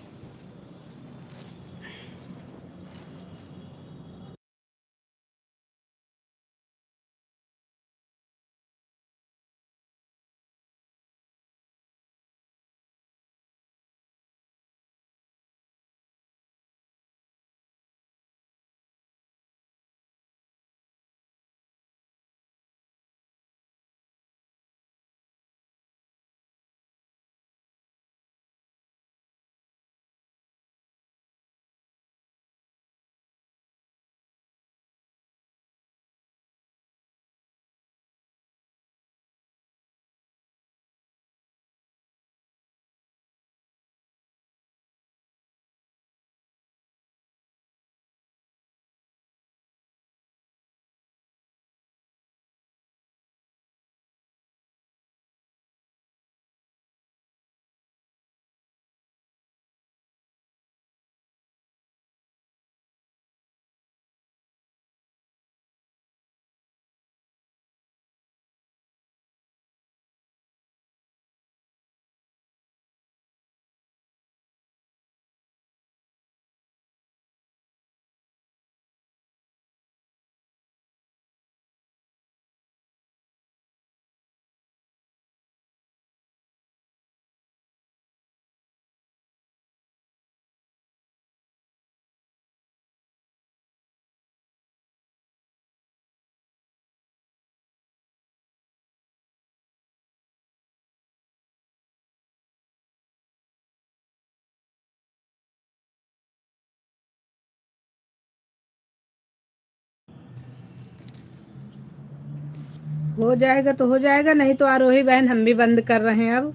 Speaker 1: हो जाएगा तो हो जाएगा, नहीं तो आरोही बहन हम भी बंद कर रहे हैं अब,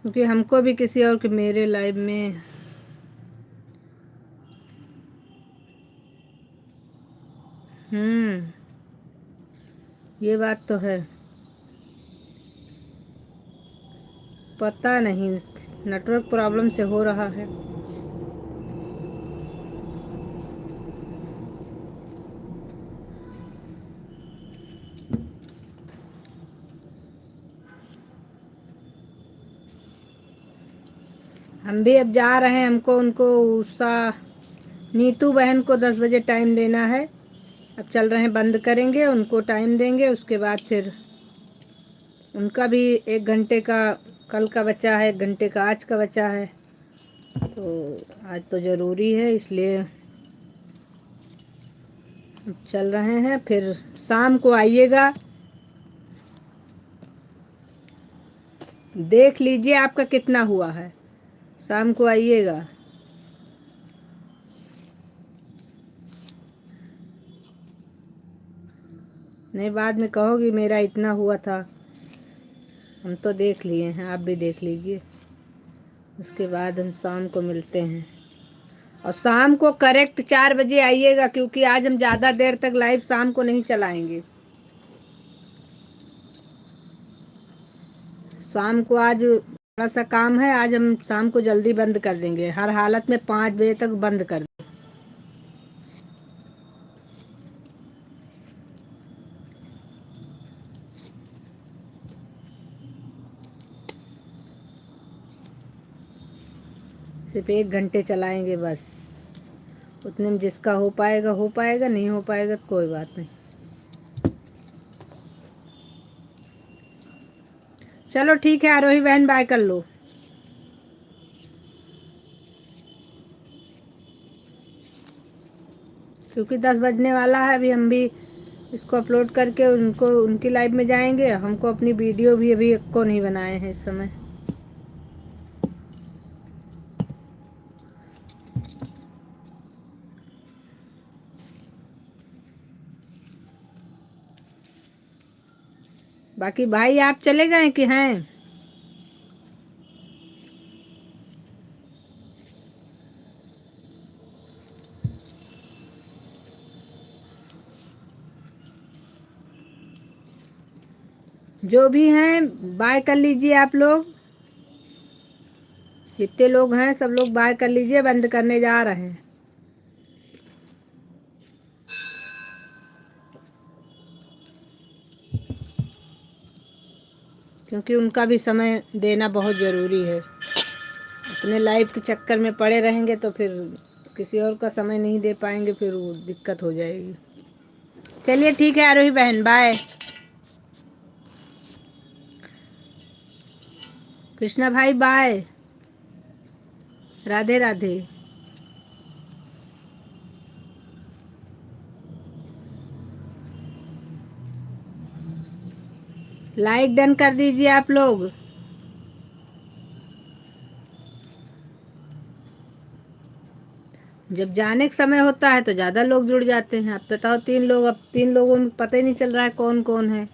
Speaker 1: क्योंकि हमको भी किसी और के मेरे लाइव में ये बात तो है। पता नहीं, नेटवर्क प्रॉब्लम से हो रहा है। हम भी अब जा रहे हैं, हमको उनको उषा नीतू बहन को 10 बजे टाइम देना है। अब चल रहे हैं, बंद करेंगे, उनको टाइम देंगे, उसके बाद फिर उनका भी 1 घंटे का कल का बचा है, 1 घंटे का आज का बचा है, तो आज तो ज़रूरी है, इसलिए चल रहे हैं। फिर शाम को आइएगा, देख लीजिए आपका कितना हुआ है, शाम को आइएगा। नहीं बाद में कहोगी मेरा इतना हुआ था, हम तो देख लिए हैं, आप भी देख लीजिए। उसके बाद हम शाम को मिलते हैं, और शाम को करेक्ट 4 बजे आइएगा, क्योंकि आज हम ज़्यादा देर तक लाइव शाम को नहीं चलाएंगे। शाम को आज थोड़ा सा काम है, आज हम शाम को जल्दी बंद कर देंगे, हर हालत में 5 बजे तक बंद कर देंगे। सिर्फ 1 घंटे चलाएंगे बस, उतने में जिसका हो पाएगा हो पाएगा, नहीं हो पाएगा तो कोई बात नहीं। चलो ठीक है आरोही बहन, बाय कर लो। क्योंकि 10 बजने वाला है। अभी हम भी इसको अपलोड करके उनको उनकी लाइव में जाएंगे। हमको अपनी वीडियो भी अभी को नहीं बनाए हैं इस समय। बाकी भाई आप चले गए कि हैं? जो भी हैं बाय कर लीजिए आप लोग। जितने लोग हैं सब लोग बाय कर लीजिए, बंद करने जा रहे हैं। क्योंकि उनका भी समय देना बहुत ज़रूरी है। अपने लाइफ के चक्कर में पड़े रहेंगे तो फिर किसी और का समय नहीं दे पाएंगे, फिर वो दिक्कत हो जाएगी। चलिए ठीक है आरोही बहन, बाय। कृष्णा भाई bye, Radhe Radhe. Like done कर दीजिए आप लोग। जब जाने का समय होता है तो ज़्यादा लोग जुड़ जाते हैं। अब बताओ 3 लोग, अब 3 लोगों में पता ही नहीं चल रहा है कौन कौन है।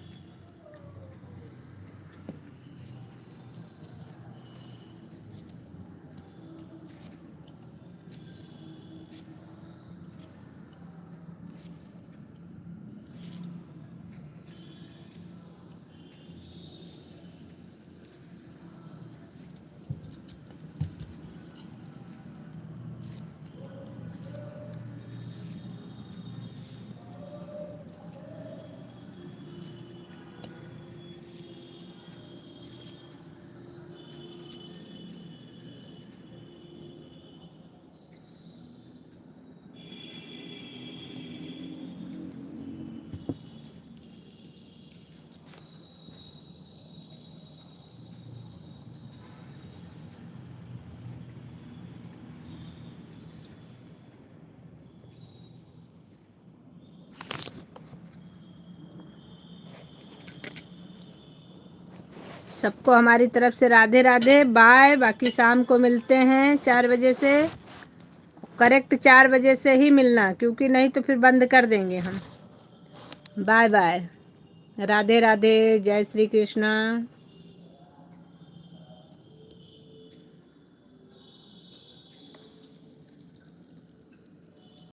Speaker 1: सबको हमारी तरफ से राधे राधे, बाय। बाकी शाम को मिलते हैं 4 बजे से, करेक्ट 4 बजे से ही मिलना, क्योंकि नहीं तो फिर बंद कर देंगे हम। बाय बाय, राधे राधे, जय श्री कृष्णा।